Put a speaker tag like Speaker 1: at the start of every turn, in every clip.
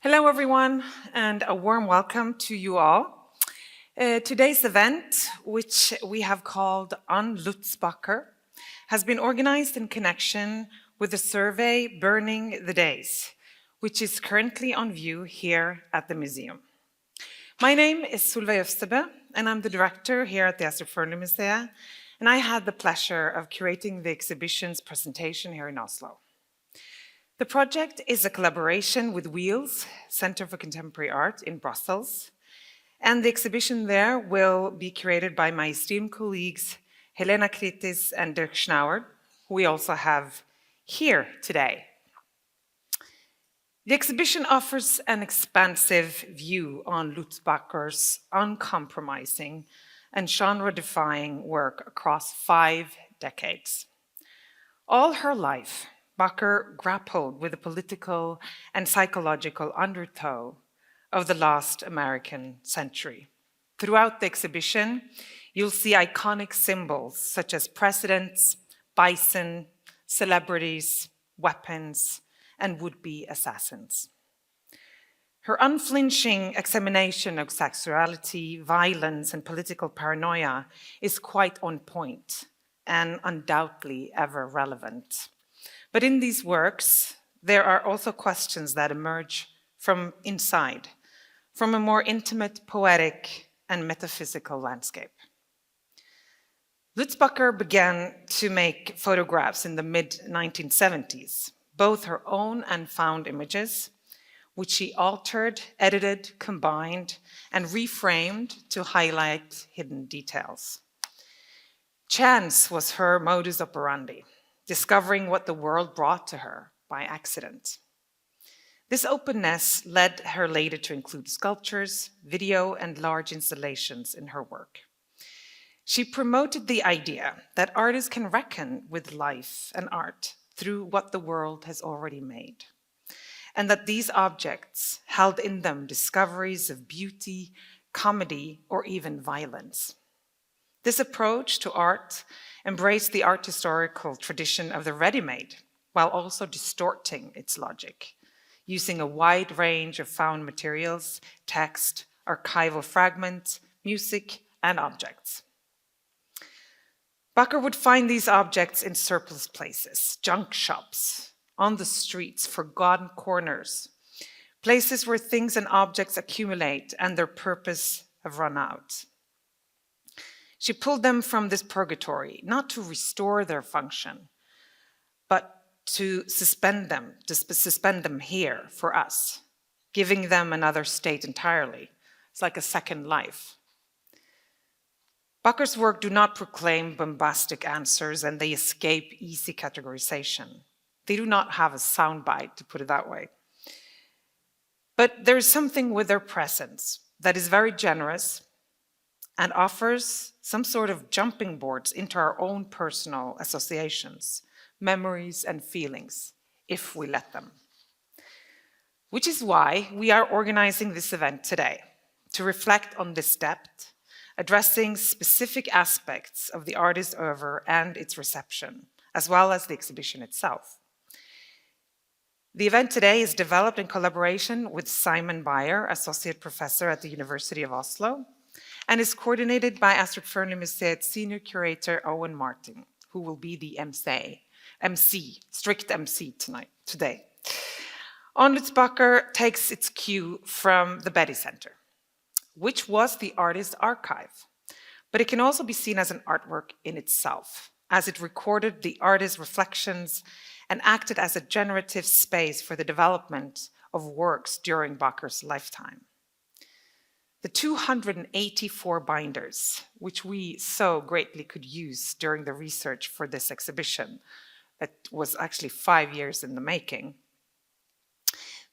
Speaker 1: Hello, everyone, and a warm welcome to you all. Today's event, which we have called On Lutz Bacher, has been organized in connection with the survey Burning the Days, which is currently on view here at the museum. My name is Solveig Øvstebø, and I'm the director here at the Astrup Fearnley Museet, and I had the pleasure of curating the exhibition's presentation here in Oslo. The project is a collaboration with WIELS, Center for Contemporary Art in Brussels, and the exhibition there will be curated by my esteemed colleagues Helena Kritis and Dirk Snauwaert, who we also have here today. The exhibition offers an expansive view on Lutz Bacher's uncompromising and genre-defying work across 5 decades. All her life, Bacher grappled with the political and psychological undertow of the last American century. Throughout the exhibition, you'll see iconic symbols such as presidents, bison, celebrities, weapons, and would-be assassins. Her unflinching examination of sexuality, violence, and political paranoia is quite on point and undoubtedly ever relevant. But in these works, there are also questions that emerge from inside, from a more intimate, poetic, and metaphysical landscape. Lutz Bacher began to make photographs in the mid-1970s, both her own and found images, which she altered, edited, combined, and reframed to highlight hidden details. Chance was her modus operandi, discovering what the world brought to her by accident. This openness led her later to include sculptures, video, and large installations in her work. She promoted the idea that artists can reckon with life and art through what the world has already made, and that these objects held in them discoveries of beauty, comedy, or even violence. This approach to art embraced the art historical tradition of the ready-made, while also distorting its logic, using a wide range of found materials, text, archival fragments, music, and objects. Bacher would find these objects in surplus places, junk shops, on the streets, forgotten corners, places where things and objects accumulate and their purpose have run out. She pulled them from this purgatory, not to restore their function, but to suspend them here for us, giving them another state entirely. It's like a second life. Bacher's work do not proclaim bombastic answers, and they escape easy categorization. They do not have a soundbite, to put it that way. But there is something with their presence that is very generous and offers some sort of jumping boards into our own personal associations, memories, and feelings, if we let them. Which is why we are organizing this event today, to reflect on this depth, addressing specific aspects of the artist's oeuvre and its reception, as well as the exhibition itself. The event today is developed in collaboration with Simon Baier, Associate Professor at the University of Oslo, and is coordinated by Astrup Fearnley Museet Senior Curator Owen Martin, who will be the strict MC today. On Lutz Bacher takes its cue from the Betty Center, which was the artist's archive, but it can also be seen as an artwork in itself, as it recorded the artist's reflections and acted as a generative space for the development of works during Bacher's lifetime. The 284 binders, which we so greatly could use during the research for this exhibition, that was actually 5 years in the making.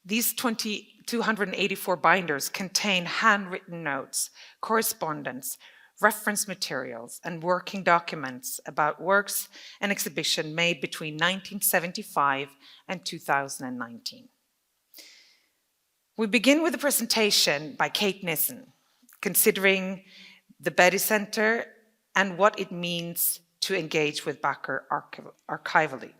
Speaker 1: These 284 binders contain handwritten notes, correspondence, reference materials, and working documents about works and exhibition made between 1975 and 2019. We begin with a presentation by Kate Nesin, considering the Betty Center and what it means to engage with Bacher archivally.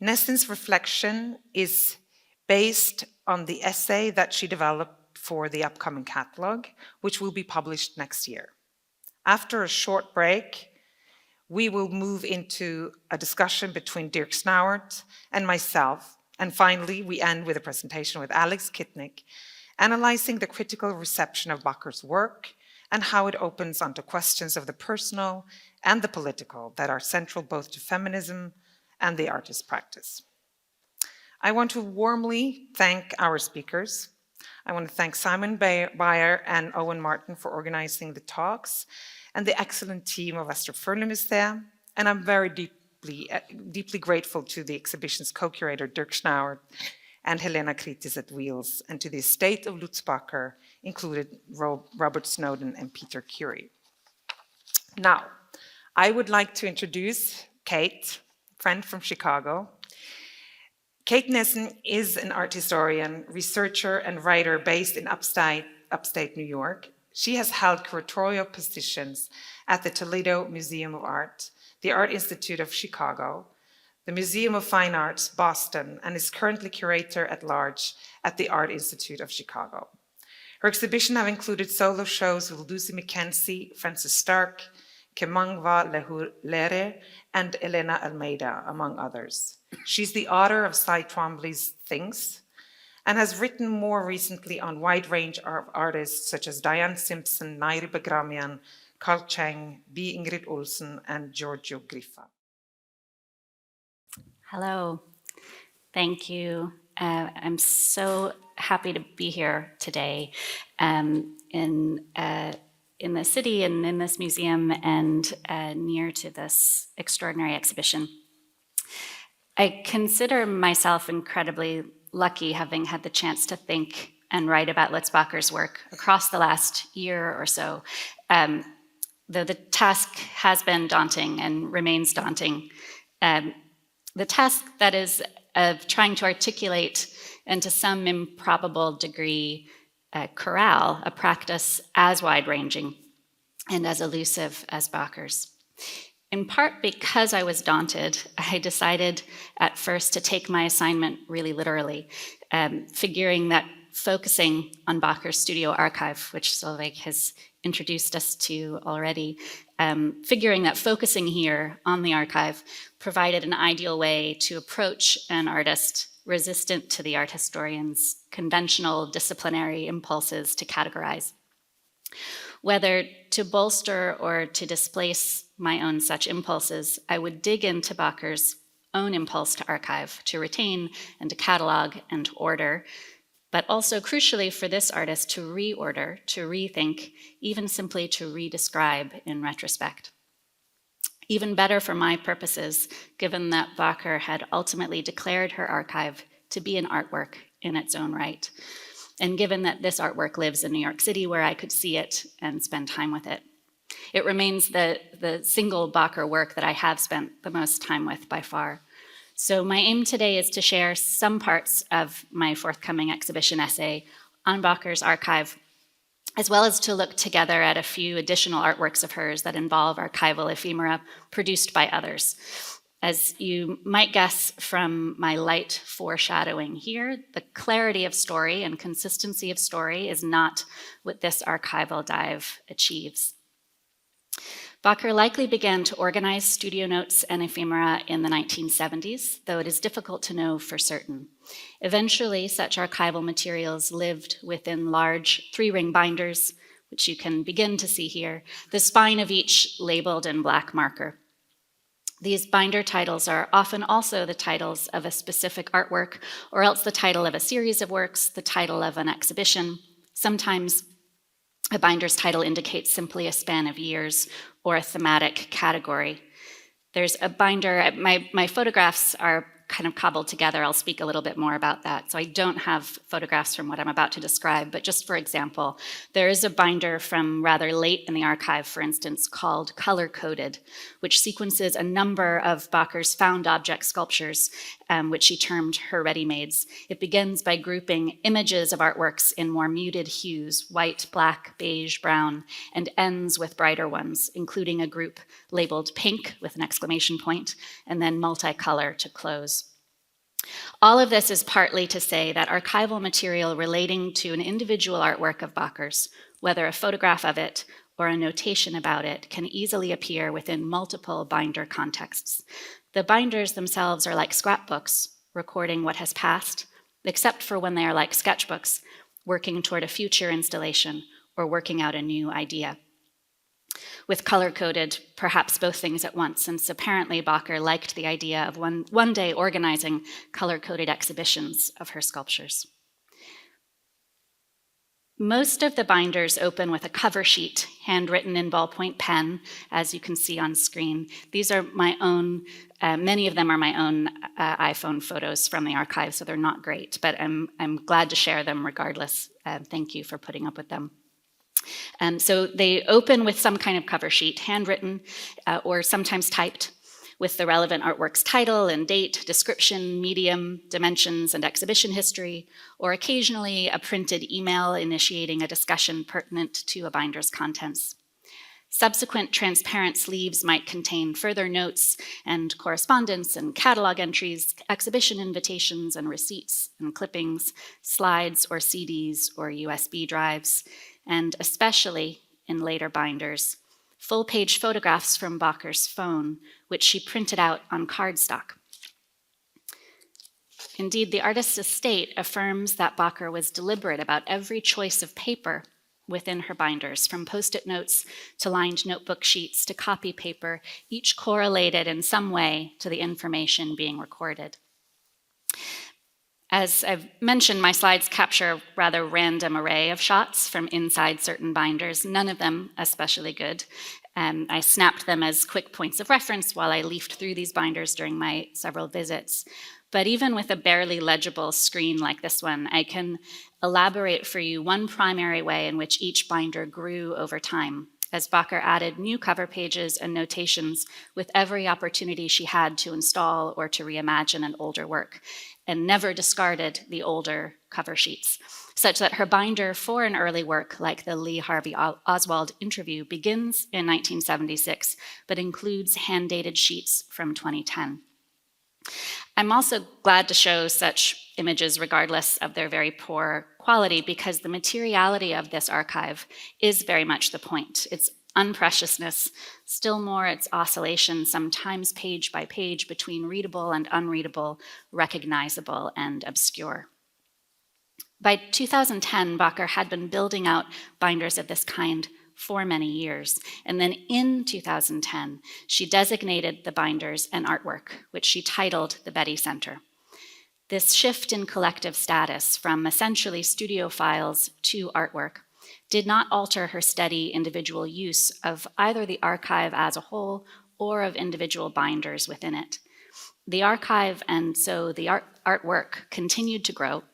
Speaker 1: Nesin's reflection is based on the essay that she developed for the upcoming catalog, which will be published next year. After a short break, we will move into a discussion between Dirk Snauwaert and myself. And finally, we end with a presentation with Alex Kitnick, analyzing the critical reception of Bacher's work and how it opens onto questions of the personal and the political that are central both to feminism and the artist practice. I want to warmly thank our speakers. I want to thank Simon Baier and Owen Martin for organizing the talks, and the excellent team of Astrup Fearnley Museet. And I'm very deeply grateful to the exhibition's co-curator, Dirk Snauwaert, and Helena Kritis at WIELS, and to the estate of Lutz Bacher, included Robert Snowden and Peter Curie. Now, I would like to introduce Kate, friend from Chicago. Kate Nesin is an art historian, researcher, and writer based in upstate New York. She has held curatorial positions at the Toledo Museum of Art, the Art Institute of Chicago, the Museum of Fine Arts, Boston, and is currently Curator-at-Large at the Art Institute of Chicago. Her exhibition have included solo shows with Lucy Mackenzie, Francis Stark, Kemangwa Lehulere, and Elena Almeida, among others. She's the author of Cy Twombly's Things, and has written more recently on a wide range of artists such as Diane Simpson, Nairi Bagramian, Carl Cheng, B. Ingrid Olsen, and Giorgio Griffa.
Speaker 2: Hello, thank you. I'm so happy to be here today in the city and in this museum and near to this extraordinary exhibition. I consider myself incredibly lucky having had the chance to think and write about Lutz Bacher's work across the last year or so, though the task has been daunting and remains daunting. The task that is of trying to articulate and to some improbable degree corral a practice as wide-ranging and as elusive as Bacher's. In part because I was daunted, I decided at first to take my assignment really literally, figuring that focusing on Bacher's studio archive, which Solveig has introduced us to already, figuring that focusing here on the archive provided an ideal way to approach an artist resistant to the art historian's conventional disciplinary impulses to categorize. Whether to bolster or to displace my own such impulses, I would dig into Bacher's own impulse to archive, to retain and to catalog and to order, but also crucially for this artist to reorder, to rethink, even simply to redescribe in retrospect. Even better for my purposes, given that Bacher had ultimately declared her archive to be an artwork in its own right, and given that this artwork lives in New York City where I could see it and spend time with it. It remains the single Bacher work that I have spent the most time with by far. So my aim today is to share some parts of my forthcoming exhibition essay on Bacher's archive, as well as to look together at a few additional artworks of hers that involve archival ephemera produced by others. As you might guess from my light foreshadowing here, the clarity of story and consistency of story is not what this archival dive achieves. Bacher likely began to organize studio notes and ephemera in the 1970s, though it is difficult to know for certain. Eventually, such archival materials lived within large 3-ring binders, which you can begin to see here, the spine of each labeled in black marker. These binder titles are often also the titles of a specific artwork, or else the title of a series of works, the title of an exhibition. Sometimes a binder's title indicates simply a span of years or a thematic category. There's a binder, my photographs are kind of cobbled together. I'll speak a little bit more about that. So I don't have photographs from what I'm about to describe, but just for example, there is a binder from rather late in the archive, for instance, called Color Coded, which sequences a number of Bacher's found object sculptures, which she termed her ready-mades. It begins by grouping images of artworks in more muted hues, white, black, beige, brown, and ends with brighter ones, including a group labeled pink with an exclamation point, and then multicolor to close. All of this is partly to say that archival material relating to an individual artwork of Bacher's, whether a photograph of it or a notation about it, can easily appear within multiple binder contexts. The binders themselves are like scrapbooks, recording what has passed, except for when they are like sketchbooks, working toward a future installation or working out a new idea. With color-coded, perhaps both things at once, since apparently Bacher liked the idea of one day organizing color-coded exhibitions of her sculptures. Most of the binders open with a cover sheet, handwritten in ballpoint pen, as you can see on screen. These are my own, many of them are my own iPhone photos from the archive, so they're not great, but I'm glad to share them regardless. Thank you for putting up with them. So they open with some kind of cover sheet, handwritten or sometimes typed, with the relevant artwork's title and date, description, medium, dimensions, and exhibition history, or occasionally a printed email initiating a discussion pertinent to a binder's contents. Subsequent transparent sleeves might contain further notes and correspondence and catalog entries, exhibition invitations and receipts and clippings, slides or CDs or USB drives, and especially in later binders, full-page photographs from Bacher's phone, which she printed out on cardstock. Indeed, the artist's estate affirms that Bacher was deliberate about every choice of paper within her binders, from post-it notes to lined notebook sheets to copy paper, each correlated in some way to the information being recorded. As I've mentioned, my slides capture a rather random array of shots from inside certain binders, none of them especially good. I snapped them as quick points of reference while I leafed through these binders during my several visits. But even with a barely legible screen like this one, I can elaborate for you one primary way in which each binder grew over time, as Bacher added new cover pages and notations with every opportunity she had to install or to reimagine an older work, and never discarded the older cover sheets, such that her binder for an early work like the Lee Harvey Oswald interview begins in 1976, but includes hand-dated sheets from 2010. I'm also glad to show such images regardless of their very poor quality, because the materiality of this archive is very much the point. Its unpreciousness, still more its oscillation, sometimes page by page, between readable and unreadable, recognizable and obscure. By 2010, Bacher had been building out binders of this kind for many years. And then in 2010, she designated the binders an artwork, which she titled the Betty Center. This shift in collective status from essentially studio files to artwork did not alter her steady individual use of either the archive as a whole or of individual binders within it. The archive and so the artwork continued to grow,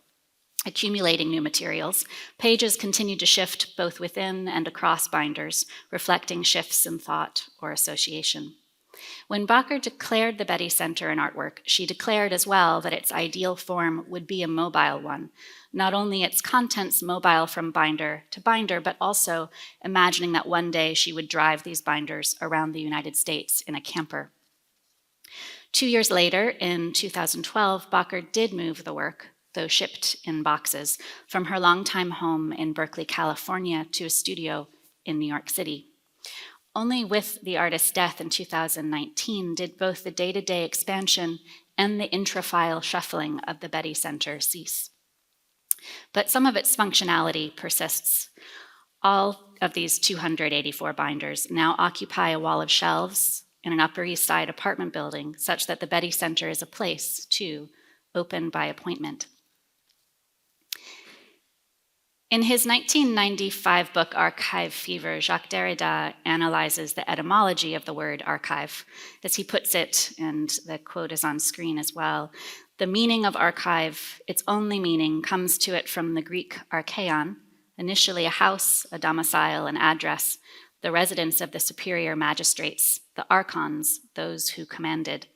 Speaker 2: accumulating new materials. Pages continued to shift both within and across binders, reflecting shifts in thought or association. When Bacher declared the Betty Center an artwork, she declared as well that its ideal form would be a mobile one, not only its contents mobile from binder to binder, but also imagining that one day she would drive these binders around the United States in a camper. 2 years later, in 2012, Bacher did move the work, though shipped in boxes, from her longtime home in Berkeley, California, to a studio in New York City. Only with the artist's death in 2019 did both the day-to-day expansion and the intra-file shuffling of the Betty Center cease. But some of its functionality persists. All of these 284 binders now occupy a wall of shelves in an Upper East Side apartment building, such that the Betty Center is a place, too, open by appointment. In his 1995 book, Archive Fever, Jacques Derrida analyzes the etymology of the word archive. As he puts it, and the quote is on screen as well, the meaning of archive, its only meaning, comes to it from the Greek archaion, initially a house, a domicile, an address, the residence of the superior magistrates, the archons, those who commanded.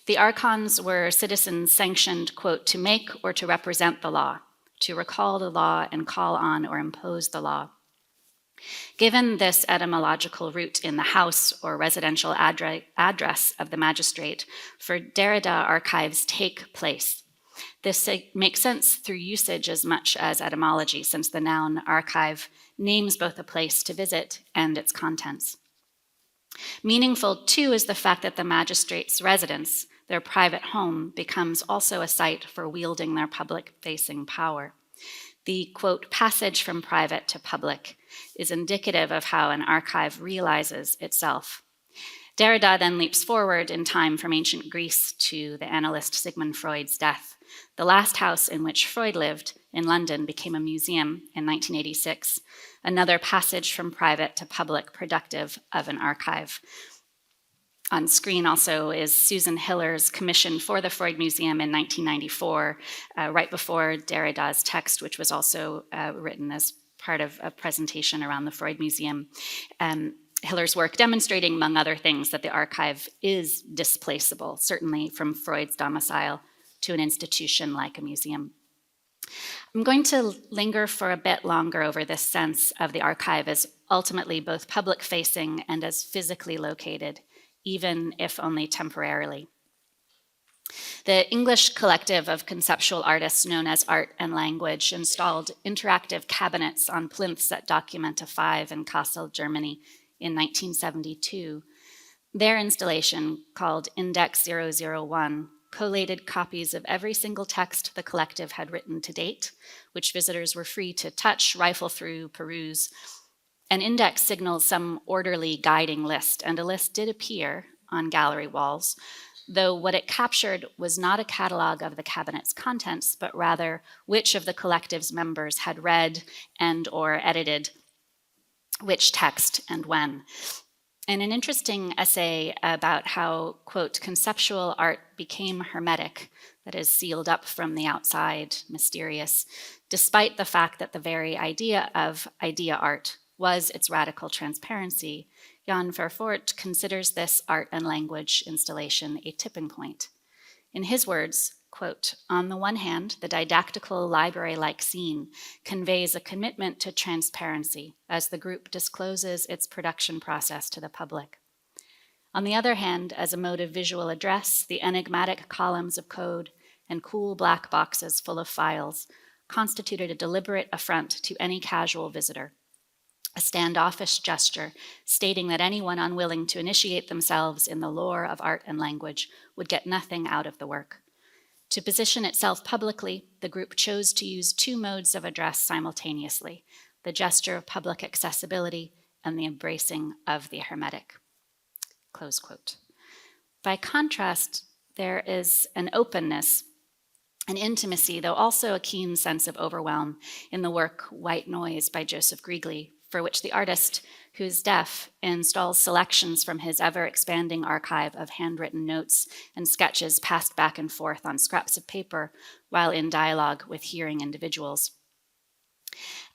Speaker 2: The archons were citizens sanctioned, quote, to make or to represent the law, to recall the law and call on or impose the law. Given this etymological root in the house or residential address of the magistrate, for Derrida, archives take place, This makes sense through usage as much as etymology, since the noun archive names both a place to visit and its contents. Meaningful, too, is the fact that the magistrate's residence, their private home, becomes also a site for wielding their public-facing power. The, quote, passage from private to public is indicative of how an archive realizes itself. Derrida then leaps forward in time from ancient Greece to the analyst Sigmund Freud's death. The last house in which Freud lived, in London, became a museum in 1986, another passage from private to public productive of an archive. On screen also is Susan Hiller's commission for the Freud Museum in 1994, right before Derrida's text, which was also written as part of a presentation around the Freud Museum. Hiller's work demonstrating, among other things, that the archive is displaceable, certainly from Freud's domicile to an institution like a museum. I'm going to linger for a bit longer over this sense of the archive as ultimately both public-facing and as physically located, even if only temporarily. The English collective of conceptual artists known as Art and Language installed interactive cabinets on plinths at Documenta 5 in Kassel, Germany, in 1972. Their installation, called Index 001, collated copies of every single text the collective had written to date, which visitors were free to touch, rifle through, peruse. An index signals some orderly guiding list, and a list did appear on gallery walls, though what it captured was not a catalog of the cabinet's contents, but rather which of the collective's members had read and or edited which text and when. In an interesting essay about how, quote, conceptual art became hermetic, that is, sealed up from the outside, mysterious, despite the fact that the very idea of idea art was its radical transparency, Jan Vervoort considers this art and language installation a tipping point. In his words, quote, on the one hand, the didactical library-like scene conveys a commitment to transparency as the group discloses its production process to the public. On the other hand, as a mode of visual address, the enigmatic columns of code and cool black boxes full of files constituted a deliberate affront to any casual visitor, a standoffish gesture stating that anyone unwilling to initiate themselves in the lore of art and language would get nothing out of the work. To position itself publicly, the group chose to use two modes of address simultaneously, the gesture of public accessibility and the embracing of the hermetic. Close quote. By contrast, there is an openness, an intimacy, though also a keen sense of overwhelm in the work White Noise by Joseph Grigli, for which the artist, who is deaf, installs selections from his ever-expanding archive of handwritten notes and sketches passed back and forth on scraps of paper while in dialogue with hearing individuals.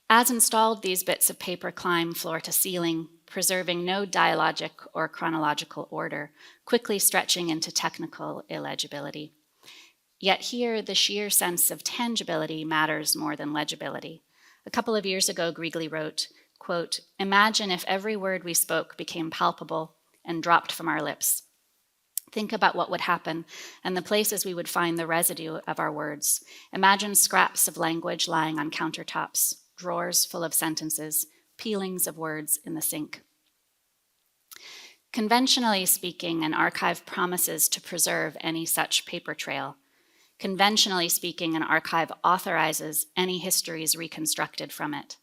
Speaker 2: As installed, these bits of paper climb floor to ceiling, preserving no dialogic or chronological order, quickly stretching into technical illegibility. Yet here, the sheer sense of tangibility matters more than legibility. A couple of years ago, Grigli wrote, quote, imagine if every word we spoke became palpable and dropped from our lips. Think about what would happen and the places we would find the residue of our words. Imagine scraps of language lying on countertops, drawers full of sentences, peelings of words in the sink. Conventionally speaking, an archive promises to preserve any such paper trail. Conventionally speaking, an archive authorizes any histories reconstructed from it.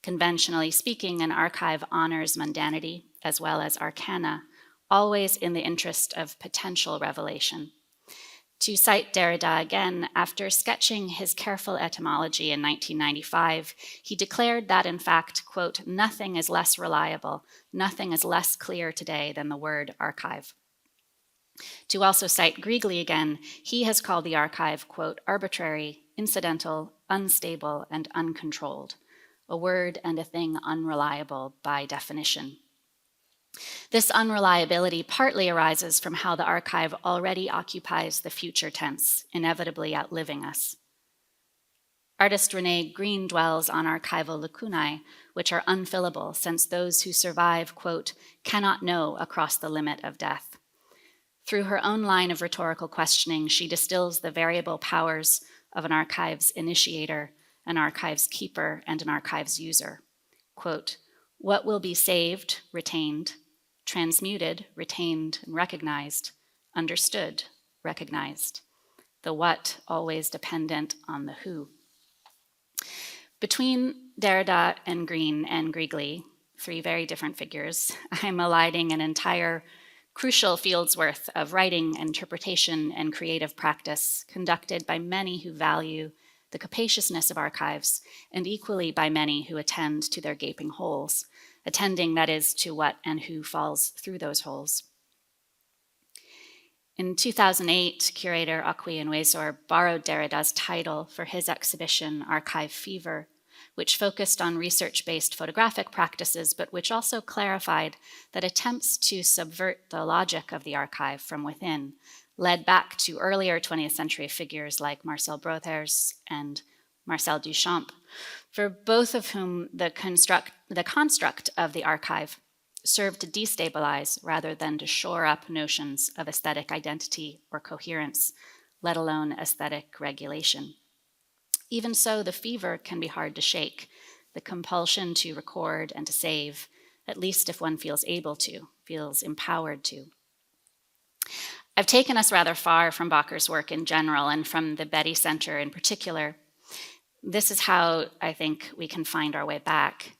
Speaker 2: Conventionally speaking, an archive honors mundanity as well as arcana, always in the interest of potential revelation. To cite Derrida again, after sketching his careful etymology in 1995, he declared that, in fact, quote, nothing is less reliable, nothing is less clear today than the word archive. To also cite Grigli again, he has called the archive, quote, arbitrary, incidental, unstable, and uncontrolled, a word and a thing unreliable by definition. This unreliability partly arises from how the archive already occupies the future tense, inevitably outliving us. Artist Renee Green dwells on archival lacunae, which are unfillable, since those who survive, quote, cannot know across the limit of death. Through her own line of rhetorical questioning, she distills the variable powers of an archive's initiator, an archive's keeper, and an archive's user. Quote, what will be saved, retained, transmuted, retained, and recognized, understood, recognized. The what always dependent on the who. Between Derrida and Green and Griegli, three very different figures, I'm eliding an entire crucial field's worth of writing, interpretation, and creative practice conducted by many who value the capaciousness of archives, and equally by many who attend to their gaping holes, attending, that is, to what and who falls through those holes. In 2008, curator Akwi Nwezor borrowed Derrida's title for his exhibition, Archive Fever, which focused on research-based photographic practices, but which also clarified that attempts to subvert the logic of the archive from within led back to earlier 20th century figures like Marcel Brothers and Marcel Duchamp, for both of whom the construct of the archive served to destabilize rather than to shore up notions of aesthetic identity or coherence, let alone aesthetic regulation. Even so, the fever can be hard to shake, the compulsion to record and to save, at least if one feels able to, feels empowered to. I've taken us rather far from Bacher's work in general and from the Betty Center in particular. This is how I think we can find our way back,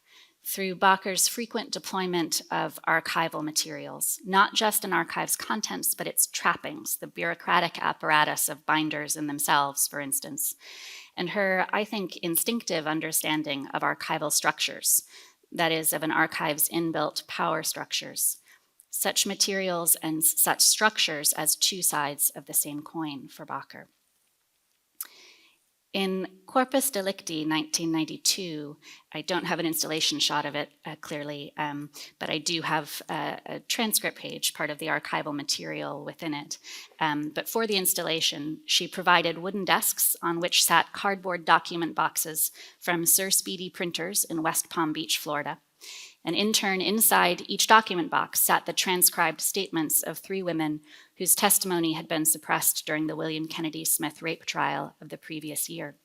Speaker 2: through Bacher's frequent deployment of archival materials, not just an archive's contents, but its trappings, the bureaucratic apparatus of binders in themselves, for instance, and her, I think, instinctive understanding of archival structures, that is, of an archive's inbuilt power structures, such materials and such structures as two sides of the same coin for Bacher. In Corpus Delicti, 1992, I don't have an installation shot of it clearly, but I do have a transcript page, part of the archival material within it. But for the installation, she provided wooden desks on which sat cardboard document boxes from Sir Speedy printers in West Palm Beach, Florida. And in turn, inside each document box sat the transcribed statements of three women whose testimony had been suppressed during the William Kennedy Smith rape trial of the previous year.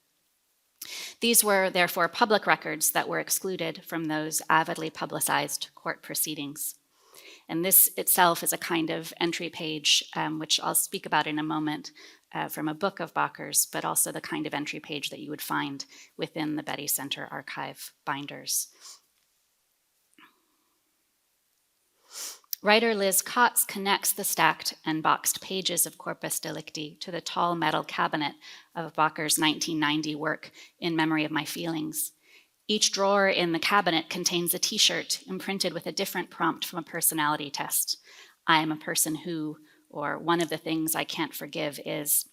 Speaker 2: These were, therefore, public records that were excluded from those avidly publicized court proceedings. And this itself is a kind of entry page, which I'll speak about in a moment, from a book of Bacher's, but also the kind of entry page that you would find within the Betty Center archive binders. Writer Liz Kotz connects the stacked and boxed pages of Corpus Delicti to the tall metal cabinet of Bacher's 1990 work, In Memory of My Feelings. Each drawer in the cabinet contains a t-shirt imprinted with a different prompt from a personality test. I am a person who, or one of the things I can't forgive is.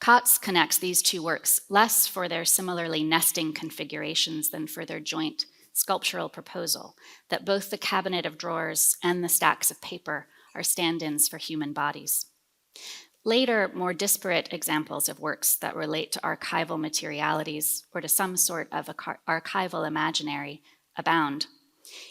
Speaker 2: Kotz connects these two works less for their similarly nesting configurations than for their joint sculptural proposal that both the cabinet of drawers and the stacks of paper are stand-ins for human bodies. Later, more disparate examples of works that relate to archival materialities or to some sort of archival imaginary abound.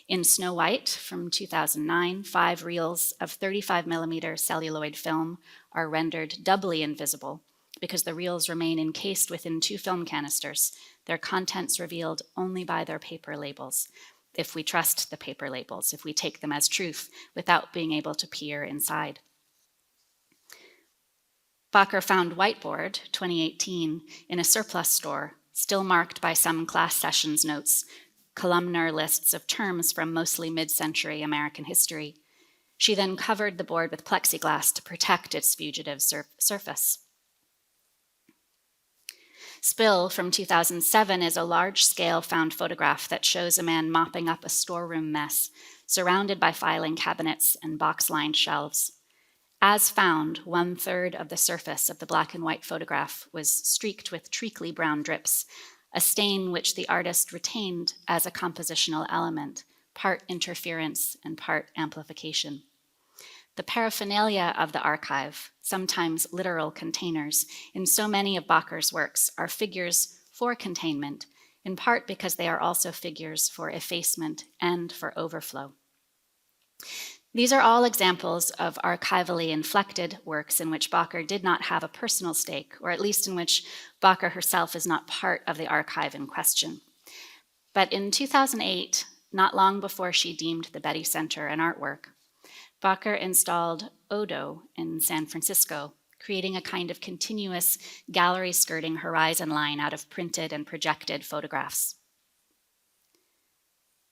Speaker 2: In Snow White from 2009, 5 reels of 35mm celluloid film are rendered doubly invisible because the reels remain encased within 2 film canisters, their contents revealed only by their paper labels, if we trust the paper labels, if we take them as truth without being able to peer inside. Bacher found Whiteboard, 2018, in a surplus store, still marked by some class sessions notes, columnar lists of terms from mostly mid-century American history. She then covered the board with plexiglass to protect its fugitive surface. Spill from 2007 is a large-scale found photograph that shows a man mopping up a storeroom mess, surrounded by filing cabinets and box-lined shelves. As found, 1/3 of the surface of the black and white photograph was streaked with treacly brown drips, a stain which the artist retained as a compositional element, part interference and part amplification. The paraphernalia of the archive, sometimes literal containers, in so many of Bacher's works are figures for containment, in part because they are also figures for effacement and for overflow. These are all examples of archivally inflected works in which Bacher did not have a personal stake, or at least in which Bacher herself is not part of the archive in question. But in 2008, not long before she deemed the Betty Center an artwork, Bacher installed Odo in San Francisco, creating a kind of continuous gallery skirting horizon line out of printed and projected photographs.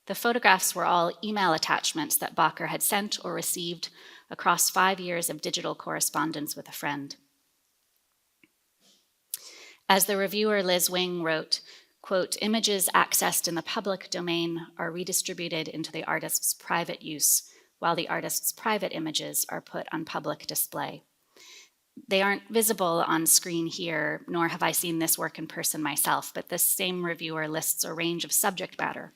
Speaker 2: The photographs were all email attachments that Bacher had sent or received across 5 years of digital correspondence with a friend. As the reviewer Liz Wing wrote, quote, "Images accessed in the public domain are redistributed into the artist's private use, while the artist's private images are put on public display. They aren't visible on screen here, nor have I seen this work in person myself, but this same reviewer lists a range of subject matter.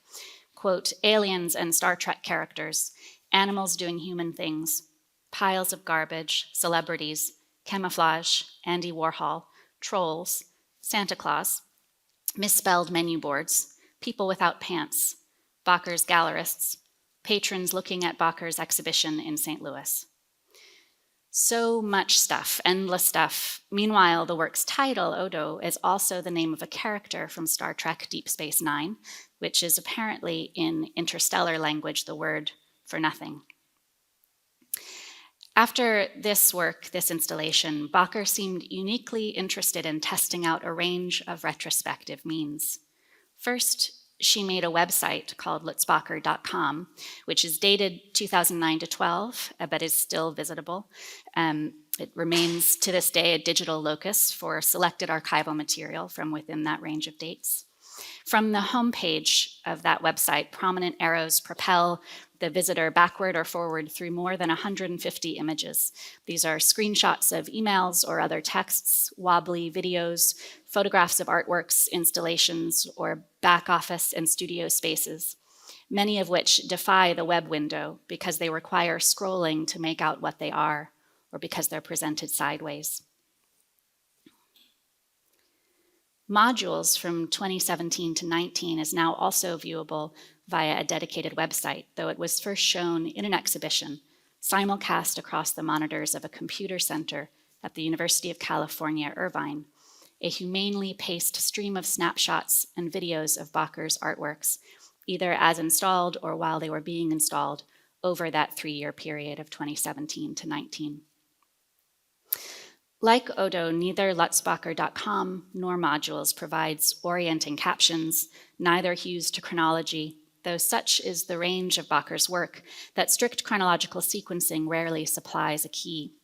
Speaker 2: Quote, aliens and Star Trek characters, animals doing human things, piles of garbage, celebrities, camouflage, Andy Warhol, trolls, Santa Claus, misspelled menu boards, people without pants, Bacher's gallerists, patrons looking at Bacher's exhibition in St. Louis." So much stuff, endless stuff. Meanwhile, the work's title, Odo, is also the name of a character from Star Trek Deep Space Nine, which is apparently in interstellar language the word for nothing. After this work, this installation, Bacher seemed uniquely interested in testing out a range of retrospective means. First, she made a website called lutzbacher.com, which is dated 2009 to 12, but is still visitable. It remains to this day a digital locus for selected archival material from within that range of dates. From the homepage of that website, prominent arrows propel the visitor backward or forward through more than 150 images. These are screenshots of emails or other texts, wobbly videos, photographs of artworks, installations, or back office and studio spaces, many of which defy the web window because they require scrolling to make out what they are, or because they're presented sideways. Modules from 2017 to 19 is now also viewable via a dedicated website, though it was first shown in an exhibition, simulcast across the monitors of a computer center at the University of California, Irvine, a humanely paced stream of snapshots and videos of Bacher's artworks, either as installed or while they were being installed over that 3-year period of 2017 to 19. Like Odo, neither lutzbacher.com nor Modules provides orienting captions, neither hews to chronology, though such is the range of Bacher's work that strict chronological sequencing rarely supplies a key.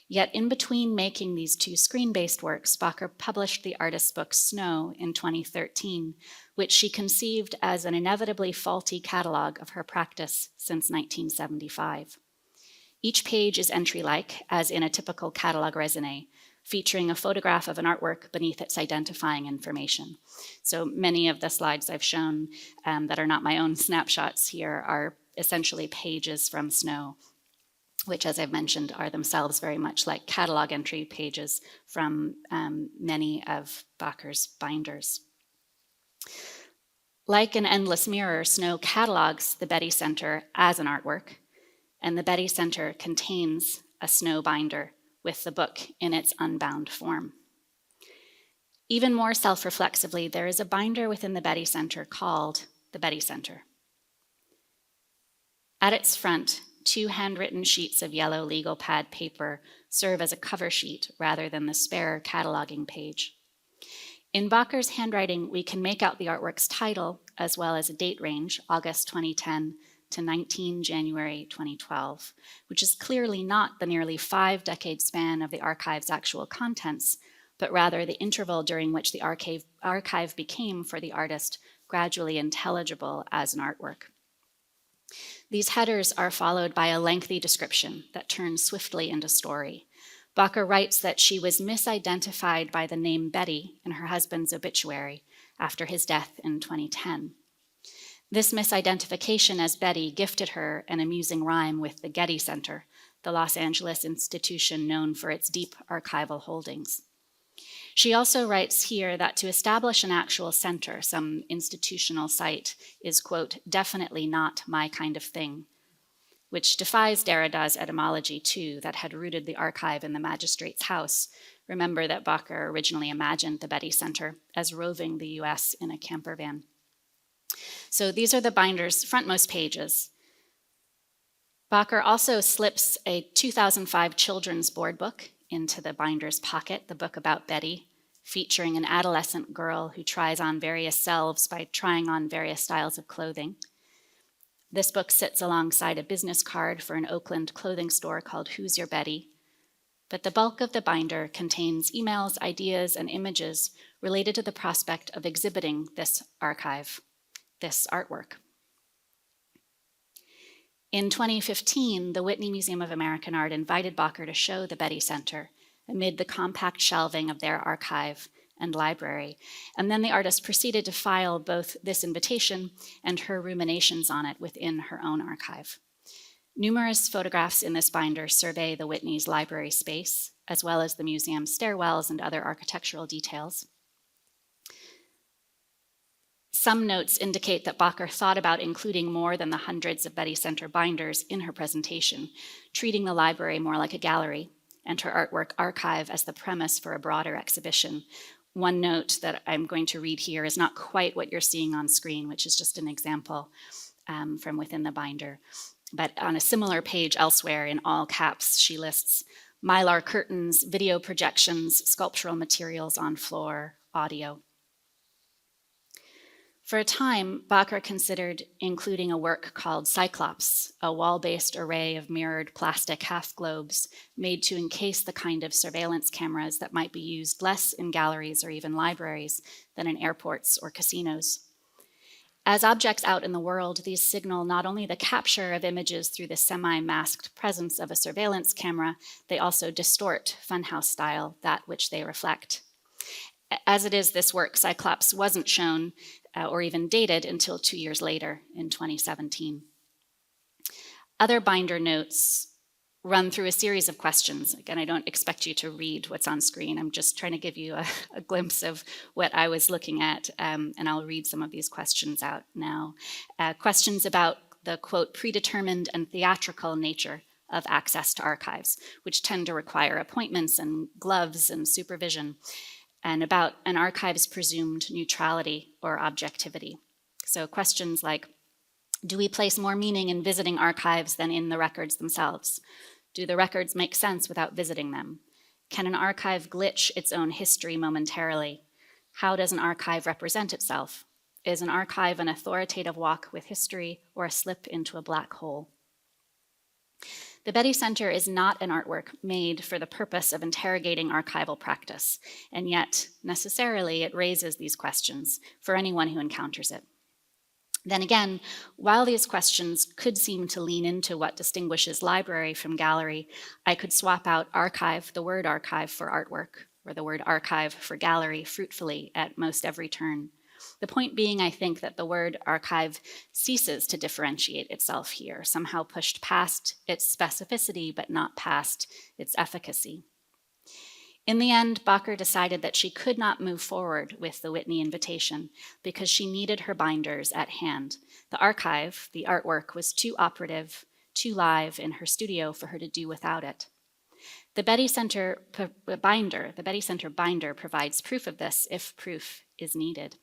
Speaker 2: Yet in between making these two screen-based works, Bacher published the artist's book Snow in 2013, which she conceived as an inevitably faulty catalog of her practice since 1975. Each page is entry-like, as in a typical catalog raisonné, featuring a photograph of an artwork beneath its identifying information. So many of the slides I've shown that are not my own snapshots here are essentially pages from Snow, which, as I've mentioned, are themselves very much like catalog entry pages from many of Bacher's binders. Like an endless mirror, Snow catalogs the Betty Center as an artwork, and the Betty Center contains a Snow binder with the book in its unbound form. Even more self-reflexively, there is a binder within the Betty Center called the Betty Center. At its front, 2 handwritten sheets of yellow legal pad paper serve as a cover sheet rather than the spare cataloging page. In Bacher's handwriting, we can make out the artwork's title as well as a date range, August 2010 to 19 January 2012, which is clearly not the nearly 5-decade span of the archive's actual contents, but rather the interval during which the archive became, for the artist, gradually intelligible as an artwork. These headers are followed by a lengthy description that turns swiftly into story. Bacher writes that she was misidentified by the name Betty in her husband's obituary after his death in 2010. This misidentification as Betty gifted her an amusing rhyme with the Getty Center, the Los Angeles institution known for its deep archival holdings. She also writes here that to establish an actual center, some institutional site, is, quote, definitely not my kind of thing. which defies Derrida's etymology too, that had rooted the archive in the magistrate's house. Remember that Bacher originally imagined the Betty Center as roving the US in a camper van. So these are the binder's frontmost pages. Bacher also slips a 2005 children's board book into the binder's pocket, the book about Betty, featuring an adolescent girl who tries on various selves by trying on various styles of clothing. This book sits alongside a business card for an Oakland clothing store called Who's Your Betty? But the bulk of the binder contains emails, ideas, and images related to the prospect of exhibiting this archive, this artwork. In 2015, the Whitney Museum of American Art invited Bacher to show the Betty Center amid the compact shelving of their archive and library. And then the artist proceeded to file both this invitation and her ruminations on it within her own archive. Numerous photographs in this binder survey the Whitney's library space, as well as the museum's stairwells and other architectural details. Some notes indicate that Bacher thought about including more than the hundreds of Betty Center binders in her presentation, treating the library more like a gallery and her artwork archive as the premise for a broader exhibition. One note that I'm going to read here is not quite what you're seeing on screen, which is just an example from within the binder. But on a similar page elsewhere, in all caps, she lists mylar curtains, video projections, sculptural materials on floor, audio. For a time, Bacher considered including a work called Cyclops, a wall-based array of mirrored plastic half-globes made to encase the kind of surveillance cameras that might be used less in galleries or even libraries than in airports or casinos. As objects out in the world, these signal not only the capture of images through the semi-masked presence of a surveillance camera, they also distort, funhouse style, that which they reflect. As it is, this work, Cyclops, wasn't shown or even dated until 2 years later in 2017. Other binder notes run through a series of questions. Again, I don't expect you to read what's on screen. I'm just trying to give you a glimpse of what I was looking at, and I'll read some of these questions out now. Questions about the, quote, predetermined and theatrical nature of access to archives, which tend to require appointments and gloves and supervision, and about an archive's presumed neutrality or objectivity. So questions like, do we place more meaning in visiting archives than in the records themselves? Do the records make sense without visiting them? Can an archive glitch its own history momentarily? How does an archive represent itself? Is an archive an authoritative walk with history or a slip into a black hole? The Betty Center is not an artwork made for the purpose of interrogating archival practice, and yet, necessarily, it raises these questions for anyone who encounters it. Then again, while these questions could seem to lean into what distinguishes library from gallery, I could swap out archive, the word archive, for artwork, or the word archive for gallery fruitfully at most every turn. The point being, I think, that the word archive ceases to differentiate itself here, somehow pushed past its specificity, but not past its efficacy. In the end, Bacher decided that she could not move forward with the Whitney invitation because she needed her binders at hand. The archive, the artwork, was too operative, too live in her studio for her to do without it. The Betty Center binder provides proof of this if proof is needed.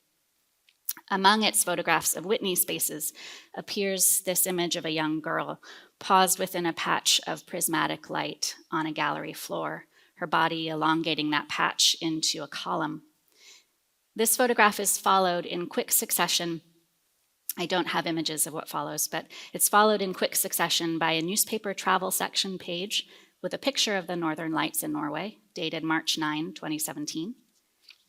Speaker 2: Among its photographs of Whitney spaces appears this image of a young girl paused within a patch of prismatic light on a gallery floor, her body elongating that patch into a column. This photograph is followed in quick succession. I don't have images of what follows, but it's followed in quick succession by a newspaper travel section page with a picture of the Northern Lights in Norway, dated March 9, 2017,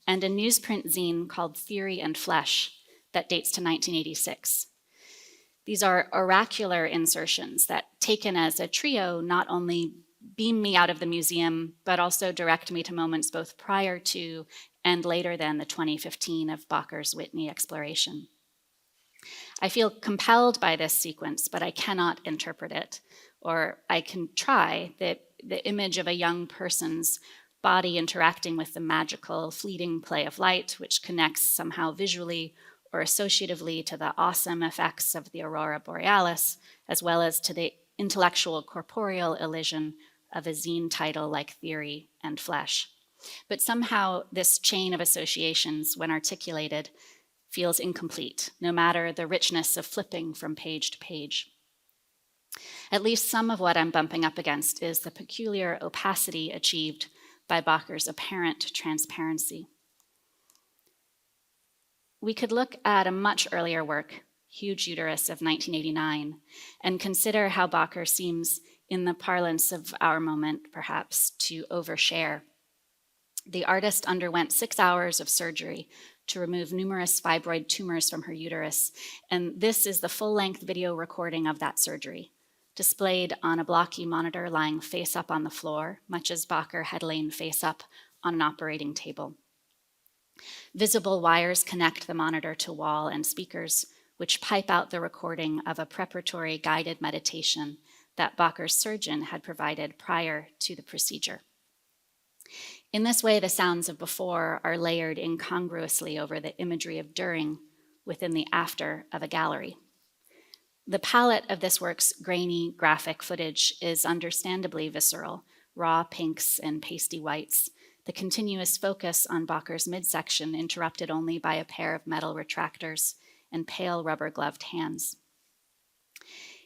Speaker 2: and a newsprint zine called Theory and Flesh that dates to 1986. These are oracular insertions that, taken as a trio, not only beam me out of the museum, but also direct me to moments both prior to and later than the 2015 of Bacher's Whitney exploration. I feel compelled by this sequence, but I cannot interpret it, or I can try. The image of a young person's body interacting with the magical, fleeting play of light, which connects somehow visually or associatively to the awesome effects of the aurora borealis, as well as to the intellectual corporeal elision of a zine title like Theory and Flesh. But somehow this chain of associations, when articulated, feels incomplete, no matter the richness of flipping from page to page. At least some of what I'm bumping up against is the peculiar opacity achieved by Bacher's apparent transparency. We could look at a much earlier work, Huge Uterus of 1989, and consider how Bacher seems, in the parlance of our moment, perhaps, to overshare. The artist underwent 6 hours of surgery to remove numerous fibroid tumors from her uterus, and this is the full-length video recording of that surgery, displayed on a blocky monitor lying face up on the floor, much as Bacher had lain face up on an operating table. Visible wires connect the monitor to wall and speakers, which pipe out the recording of a preparatory guided meditation that Bacher's surgeon had provided prior to the procedure. In this way, the sounds of before are layered incongruously over the imagery of during within the after of a gallery. The palette of this work's grainy, graphic footage is understandably visceral, raw pinks and pasty whites, the continuous focus on Bacher's midsection interrupted only by a pair of metal retractors and pale rubber-gloved hands.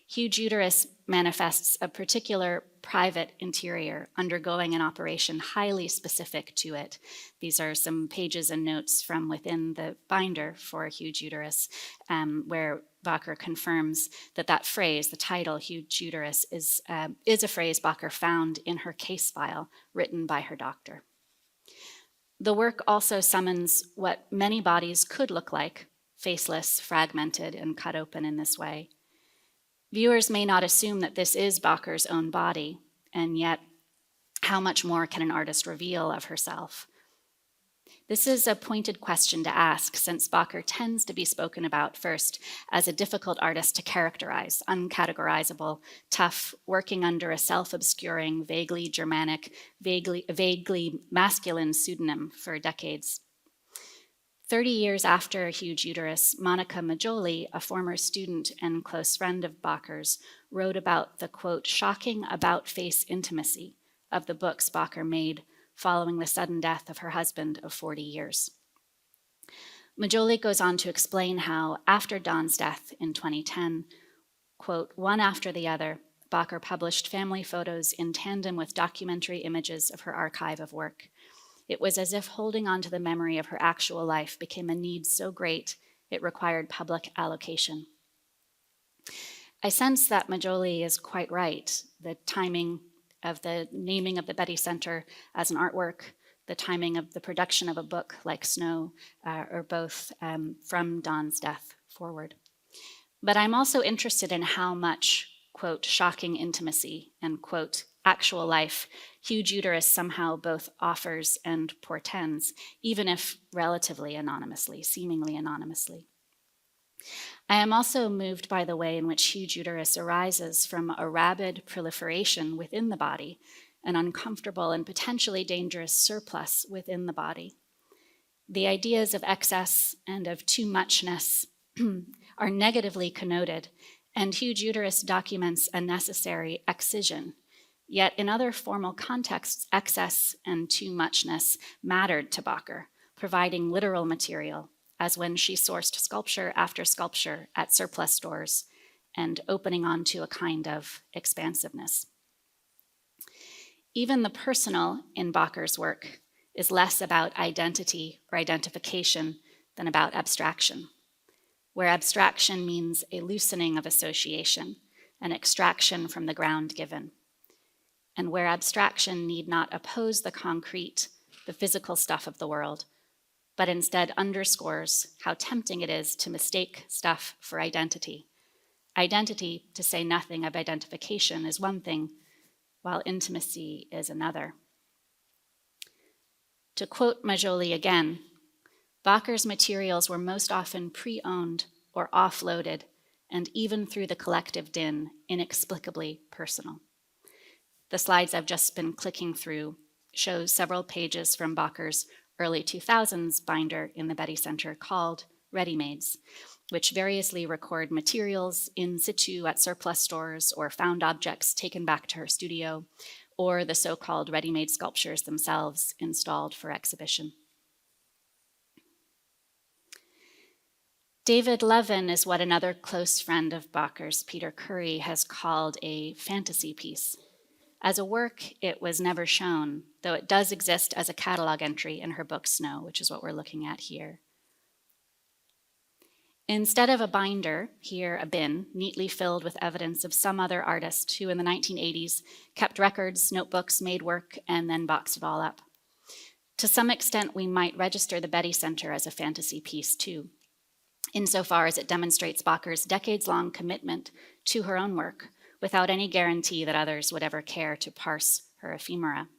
Speaker 2: Huge Uterus manifests a particular private interior undergoing an operation highly specific to it. These are some pages and notes from within the binder for Huge Uterus, where Bacher confirms that phrase, the title, Huge Uterus, is a phrase Bacher found in her case file written by her doctor. The work also summons what many bodies could look like, faceless, fragmented, and cut open in this way. Viewers may not assume that this is Bacher's own body, and yet how much more can an artist reveal of herself? This is a pointed question to ask, since Bacher tends to be spoken about first as a difficult artist to characterize, uncategorizable, tough, working under a self-obscuring, vaguely Germanic, vaguely masculine pseudonym for decades. 30 years after Huge Uterus, Monica Majoli, a former student and close friend of Bacher's, wrote about the, quote, shocking about-face intimacy of the books Bacher made following the sudden death of her husband of 40 years. Majoli goes on to explain how, after Don's death in 2010, quote, one after the other, Bacher published family photos in tandem with documentary images of her archive of work. It was as if holding on to the memory of her actual life became a need so great it required public allocation. I sense that Majoli is quite right. The timing of the naming of the Betty Center as an artwork, the timing of the production of a book like Snow, are both from Don's death forward. But I'm also interested in how much, quote, shocking intimacy and, quote, actual life Huge Uterus somehow both offers and portends, even if relatively anonymously, seemingly anonymously. I am also moved by the way in which Huge Uterus arises from a rabid proliferation within the body, an uncomfortable and potentially dangerous surplus within the body. The ideas of excess and of too muchness are negatively connoted, and Huge Uterus documents a necessary excision. Yet in other formal contexts, excess and too muchness mattered to Bacher, providing literal material, as when she sourced sculpture after sculpture at surplus stores and opening onto a kind of expansiveness. Even the personal in Bacher's work is less about identity or identification than about abstraction, where abstraction means a loosening of association, an extraction from the ground given, and where abstraction need not oppose the concrete, the physical stuff of the world, but instead underscores how tempting it is to mistake stuff for identity. Identity, to say nothing of identification, is one thing, while intimacy is another. To quote Majoli again, Bacher's materials were most often pre-owned or offloaded, and even through the collective din, inexplicably personal. The slides I've just been clicking through show several pages from Bacher's early 2000s binder in the Betty Center called Ready-Mades. which variously record materials in situ at surplus stores or found objects taken back to her studio, or the so-called ready-made sculptures themselves installed for exhibition. David Levin is what another close friend of Bacher's, Peter Curry, has called a fantasy piece. As a work, it was never shown, though it does exist as a catalog entry in her book Snow, which is what we're looking at here. Instead of a binder, here a bin, neatly filled with evidence of some other artist who in the 1980s kept records, notebooks, made work, and then boxed it all up. To some extent, we might register the Betty Center as a fantasy piece too, insofar as it demonstrates Bacher's decades-long commitment to her own work, without any guarantee that others would ever care to parse her ephemera.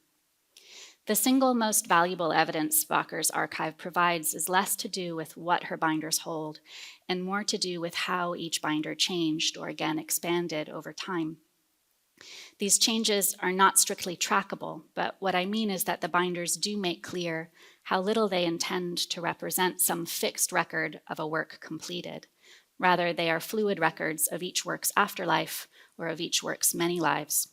Speaker 2: The single most valuable evidence Bacher's archive provides is less to do with what her binders hold, and more to do with how each binder changed or again expanded over time. These changes are not strictly trackable, but what I mean is that the binders do make clear how little they intend to represent some fixed record of a work completed. Rather, they are fluid records of each work's afterlife or of each work's many lives.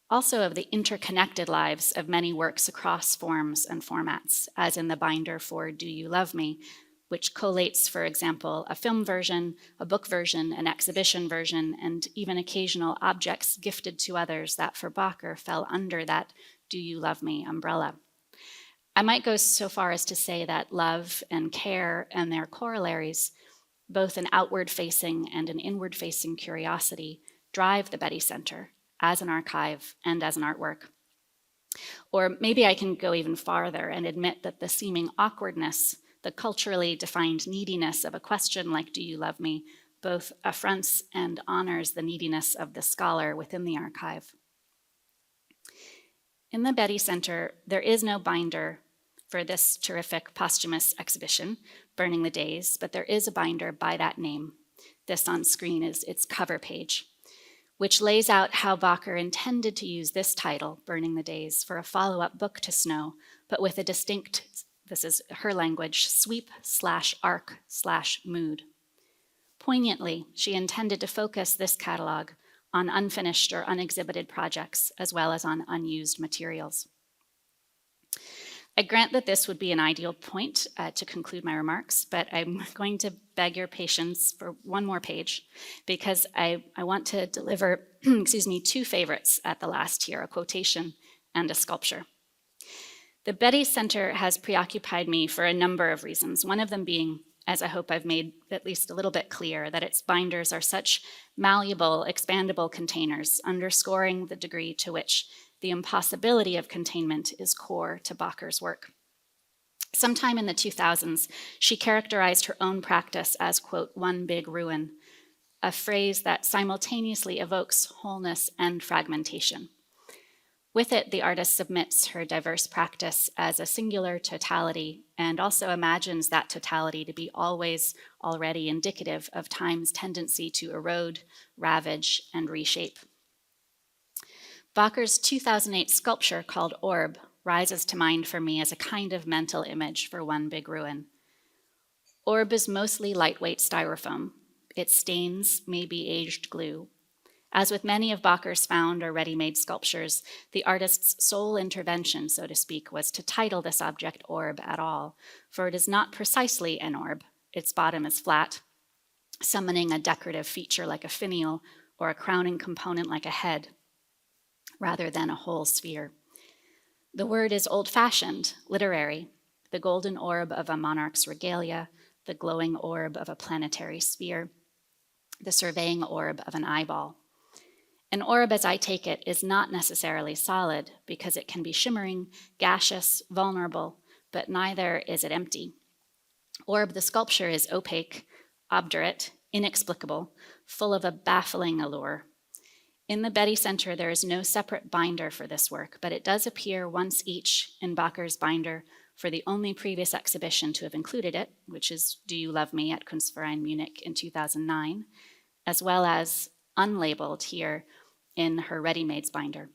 Speaker 2: Also of the interconnected lives of many works across forms and formats, as in the binder for Do You Love Me, which collates, for example, a film version, a book version, an exhibition version, and even occasional objects gifted to others that for Bacher fell under that Do You Love Me umbrella. I might go so far as to say that love and care and their corollaries, both an outward-facing and an inward-facing curiosity, drive the Betty Center as an archive and as an artwork. Or maybe I can go even farther and admit that the seeming awkwardness, the culturally defined neediness of a question like Do You Love Me, both affronts and honors the neediness of the scholar within the archive. In the Betty Center, there is no binder for this terrific posthumous exhibition, Burning the Days, but there is a binder by that name. This on screen is its cover page, which lays out how Bacher intended to use this title, Burning the Days, for a follow-up book to Snow, but with a distinct, this is her language, sweep/arc/mood. Poignantly, she intended to focus this catalog on unfinished or unexhibited projects, as well as on unused materials. I grant that this would be an ideal point to conclude my remarks, but I'm going to beg your patience for one more page because I want to deliver, two favorites at the last here, a quotation and a sculpture. The Betty Center has preoccupied me for a number of reasons, one of them being, as I hope I've made at least a little bit clear, that its binders are such malleable, expandable containers, underscoring the degree to which the impossibility of containment is core to Bacher's work. Sometime in the 2000s, she characterized her own practice as, quote, one big ruin, a phrase that simultaneously evokes wholeness and fragmentation. With it, the artist submits her diverse practice as a singular totality and also imagines that totality to be always already indicative of time's tendency to erode, ravage, and reshape. Bacher's 2008 sculpture called Orb rises to mind for me as a kind of mental image for one big ruin. Orb is mostly lightweight styrofoam. Its stains may be aged glue. As with many of Bacher's found or ready-made sculptures, the artist's sole intervention, so to speak, was to title this object Orb at all, for it is not precisely an orb. Its bottom is flat, summoning a decorative feature like a finial or a crowning component like a head, rather than a whole sphere. The word is old-fashioned, literary, the golden orb of a monarch's regalia, the glowing orb of a planetary sphere, the surveying orb of an eyeball. An orb, as I take it, is not necessarily solid because it can be shimmering, gaseous, vulnerable, but neither is it empty. Orb, the sculpture, is opaque, obdurate, inexplicable, full of a baffling allure. In the Betty Center, there is no separate binder for this work, but it does appear once each in Bacher's binder for the only previous exhibition to have included it, which is Do You Love Me at Kunstverein Munich in 2009, as well as unlabeled here in her ready-mades binder.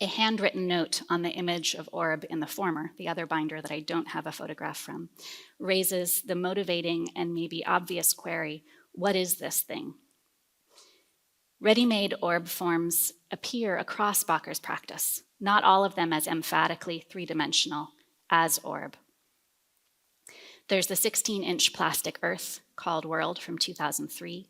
Speaker 2: A handwritten note on the image of orb in the former, the other binder that I don't have a photograph from, raises the motivating and maybe obvious query, what is this thing? Ready-made orb forms appear across Bacher's practice, not all of them as emphatically three-dimensional as orb. There's the 16-inch plastic earth called World from 2003,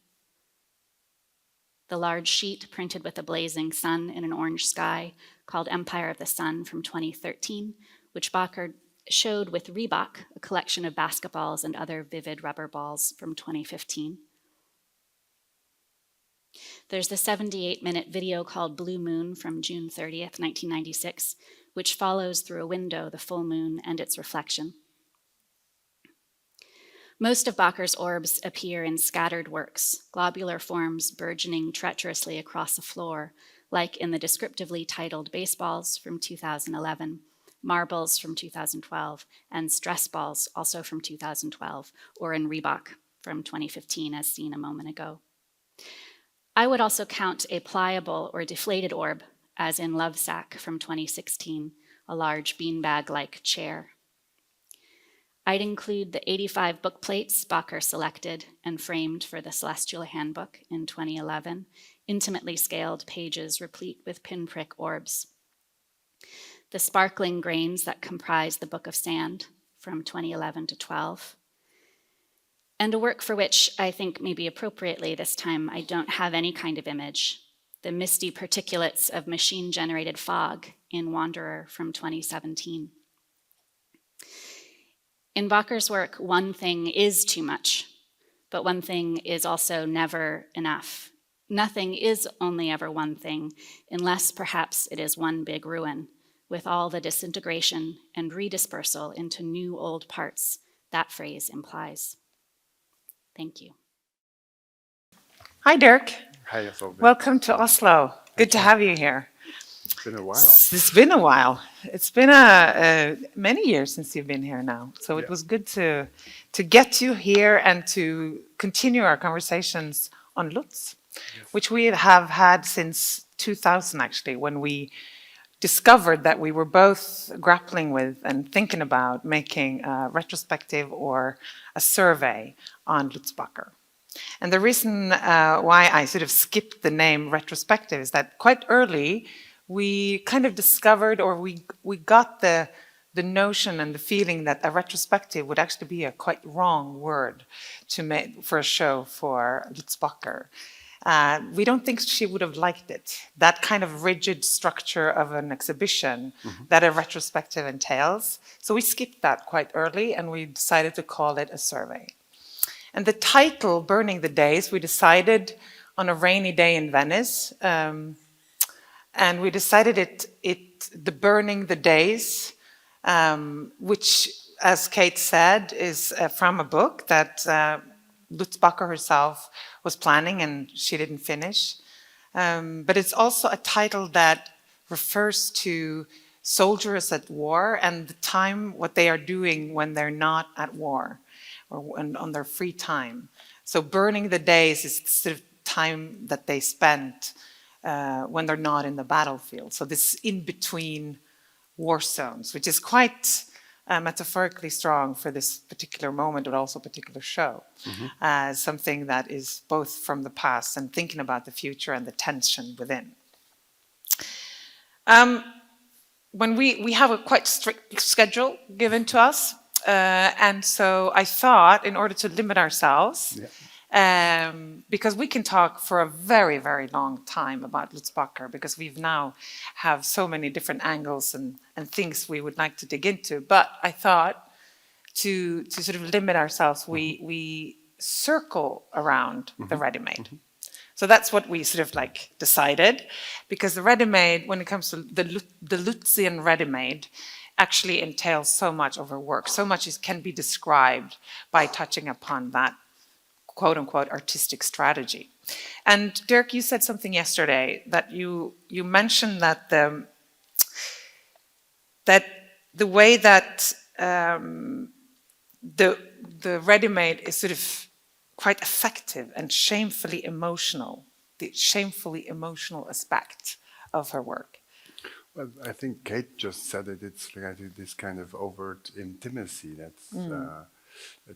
Speaker 2: the large sheet printed with a blazing sun in an orange sky called Empire of the Sun from 2013, which Bacher showed with Reebok, a collection of basketballs and other vivid rubber balls from 2015. There's the 78-minute video called Blue Moon from June 30th, 1996, which follows through a window the full moon and its reflection. Most of Bacher's orbs appear in scattered works, globular forms burgeoning treacherously across the floor, like in the descriptively titled Baseballs from 2011, Marbles from 2012, and Stress Balls, also from 2012, or in Reebok from 2015, as seen a moment ago. I would also count a pliable or deflated orb, as in Love Sack from 2016, a large beanbag-like chair. I'd include the 85 book plates Bacher selected and framed for the Celestial Handbook in 2011, intimately scaled pages replete with pinprick orbs. The sparkling grains that comprise the Book of Sand from 2011 to 12. And a work for which I think maybe appropriately this time I don't have any kind of image, the misty particulates of machine-generated fog in Wanderer from 2017. In Bacher's work, one thing is too much, but one thing is also never enough. Nothing is only ever one thing, unless perhaps it is one big ruin, with all the disintegration and redispersal into new old parts that phrase implies. Thank you.
Speaker 1: Hi, Dirk.
Speaker 3: Hi, Solveig.
Speaker 1: Welcome to Oslo. Good to have you here.
Speaker 3: It's been a while.
Speaker 1: It's been a while. It's been many years since you've been here now. So it was good to get you here and to continue our conversations on Lutz, which we have had since 2000, actually, when we discovered that we were both grappling with and thinking about making a retrospective or a survey on Lutz Bacher. And the reason why I sort of skipped the name retrospective is that quite early we kind of discovered, or we got the notion and the feeling that a retrospective would actually be a quite wrong word to make for a show for Lutz Bacher. We don't think she would have liked it, that kind of rigid structure of an exhibition that a retrospective entails. So we skipped that quite early and we decided to call it a survey. And the title, Burning the Days, we decided on a rainy day in Venice. And we decided the Burning the Days, which, as Kate said, is from a book that Lutz Bacher herself was planning and she didn't finish. But it's also a title that refers to soldiers at war and the time, what they are doing when they're not at war or on their free time. So Burning the Days is the sort of time that they spent when they're not in the battlefield. So this in-between war zones, which is quite metaphorically strong for this particular moment, but also particular show. Something that is both from the past and thinking about the future and the tension within. When we have a quite strict schedule given to us, and so I thought, in order to limit ourselves, because we can talk for a very, very long time about Lutz Bacher, because we've now have so many different angles and things we would like to dig into. But I thought to sort of limit ourselves, we circle around the ready-made. So that's what we sort of like decided, because the ready-made, when it comes to the Lutzian ready-made, actually entails so much of her work. So much can be described by touching upon that quote-unquote artistic strategy. And Dirk, you said something yesterday that you mentioned that the way that the ready-made is sort of quite effective and shamefully emotional, the shamefully emotional aspect of her work.
Speaker 3: Well, I think Kate just said it. It's like this kind of overt intimacy that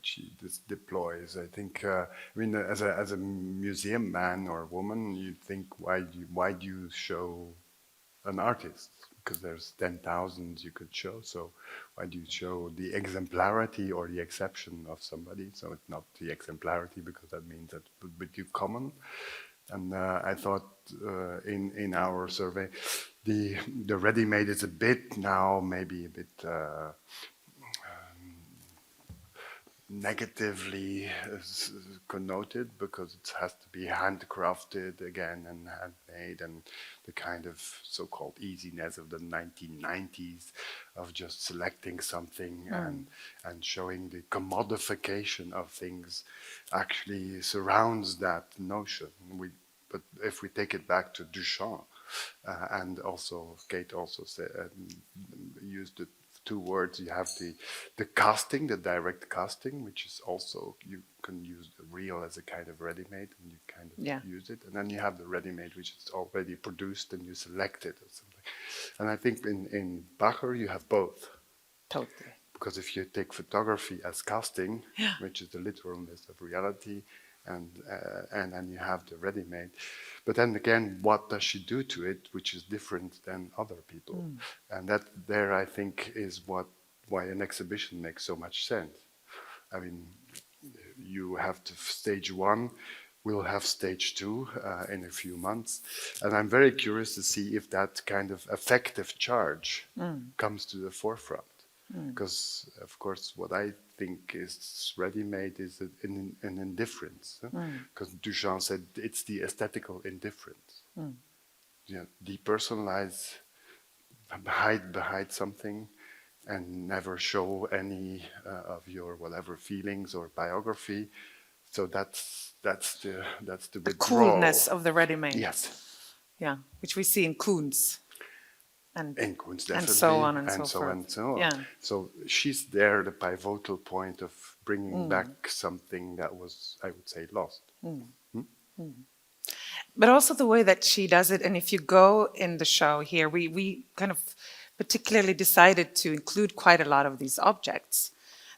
Speaker 3: she deploys. I think. I mean, as a museum man or woman, you think why do you show an artist? Because there's 10,000 you could show. So why do you show the exemplarity or the exception of somebody? So it's not the exemplarity because that means that it would be too common. And I thought in our survey, the ready-made is a bit now maybe a bit negatively connoted because it has to be handcrafted again and handmade, and the kind of so-called easiness of the 1990s of just selecting something and showing the commodification of things actually surrounds that notion. But if we take it back to Duchamp, and also Kate also used the two words. You have the casting, the direct casting, which is also, you can use the real as a kind of ready-made, and you kind of use it. And then you have the ready-made, which is already produced and you select it or something. And I think in Bacher you have both.
Speaker 1: Totally.
Speaker 3: Because if you take photography as casting, which is the literalness of reality, and then you have the ready-made. But then again, what does she do to it, which is different than other people? And that there, I think, is why an exhibition makes so much sense. I mean, you have stage one, we'll have stage two in a few months. And I'm very curious to see if that kind of affective charge comes to the forefront. Because, of course, what I think is ready-made is an indifference. Because Duchamp said it's the aesthetical indifference. Depersonalize, hide behind something, and never show any of your whatever feelings or biography. So that's the
Speaker 1: The
Speaker 3: withdrawal.
Speaker 1: coolness of the ready-made.
Speaker 3: Yes.
Speaker 1: Yeah, which we see in Koons. And
Speaker 3: Kunst,
Speaker 1: and
Speaker 3: definitely,
Speaker 1: so on and so
Speaker 3: so
Speaker 1: forth.
Speaker 3: and so on.
Speaker 1: Yeah.
Speaker 3: So she's there, the pivotal point of bringing back something that was, I would say, lost.
Speaker 1: But also the way that she does it, and if you go in the show here, we kind of particularly decided to include quite a lot of these objects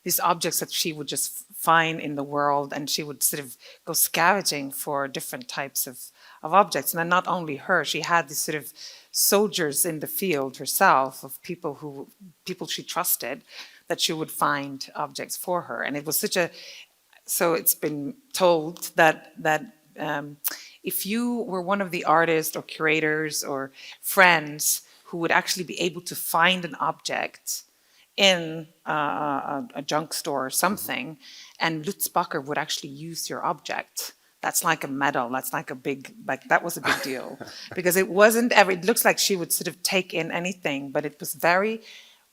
Speaker 1: that she would just find in the world, and she would sort of go scavenging for different types of objects. And then not only her, she had these sort of soldiers in the field herself of people she trusted, that she would find objects for her. And it was so it's been told that if you were one of the artists or curators or friends who would actually be able to find an object in a junk store or something, and Lutz Bacher would actually use your object, that's like a medal. That's like that was a big deal. Because it wasn't it looks like she would sort of take in anything, but it was very,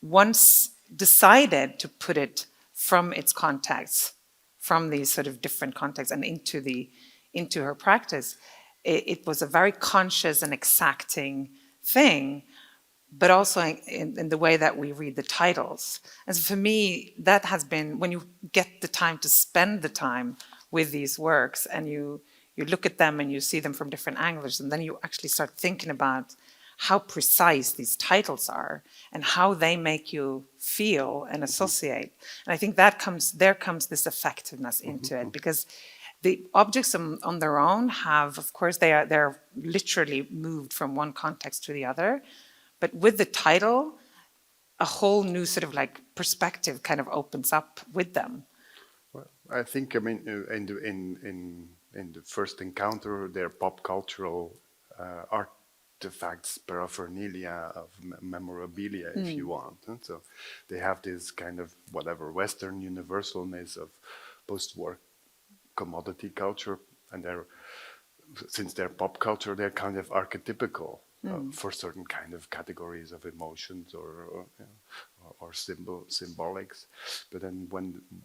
Speaker 1: once decided to put it from its context, from these sort of different contexts and into her practice, it was a very conscious and exacting thing, but also in the way that we read the titles. And for me, that has been, when you get the time to spend the time with these works and you look at them and you see them from different angles, and then you actually start thinking about how precise these titles are and how they make you feel and associate. And I think there comes this effectiveness into it, because the objects on their own have, of course, they're literally moved from one context to the other. But with the title, a whole new sort of like perspective kind of opens up with them.
Speaker 3: Well, I think, I mean, in the first encounter, they're pop cultural artifacts, paraphernalia of memorabilia, if you want. And so they have this kind of whatever Western universalness of post-war commodity culture, and since they're pop culture, they're kind of archetypical for certain kind of categories of emotions or symbolics. But then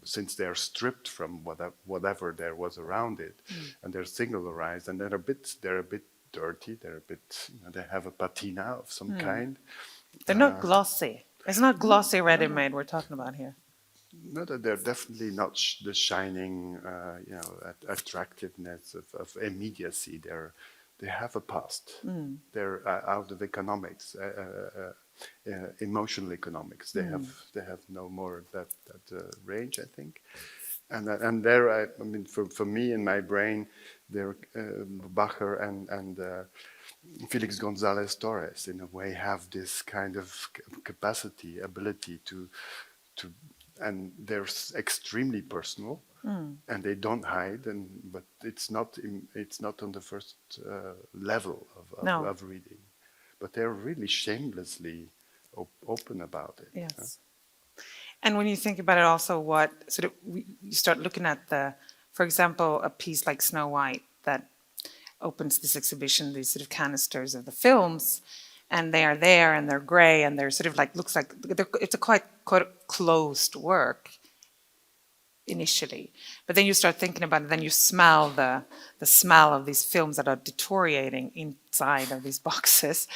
Speaker 3: since they're stripped from whatever there was around it, and they're singularized, and they're a bit dirty, they're a bit, they have a patina of some kind.
Speaker 1: They're not glossy. It's not glossy ready-made we're talking about here.
Speaker 3: No, they're definitely not the shining, attractiveness of immediacy. they have a past. They're out of economics, emotional economics. They have no more that range, I think. And there, I mean, for me in my brain, there, Bacher and Felix González Torres, in a way, have this kind of capacity, ability to, and they're extremely personal, and they don't hide. But it's not on the first level of reading, but they're really shamelessly open about it.
Speaker 1: Yes.
Speaker 3: Huh?
Speaker 1: And when you think about it also, what sort of, you start looking at for example, a piece like Snow White that opens this exhibition, these sort of canisters of the films, and they are there and they're gray and they're sort of like, looks like, it's a quite closed work initially. But then you start thinking about it, then you smell the smell of these films that are deteriorating inside of these boxes,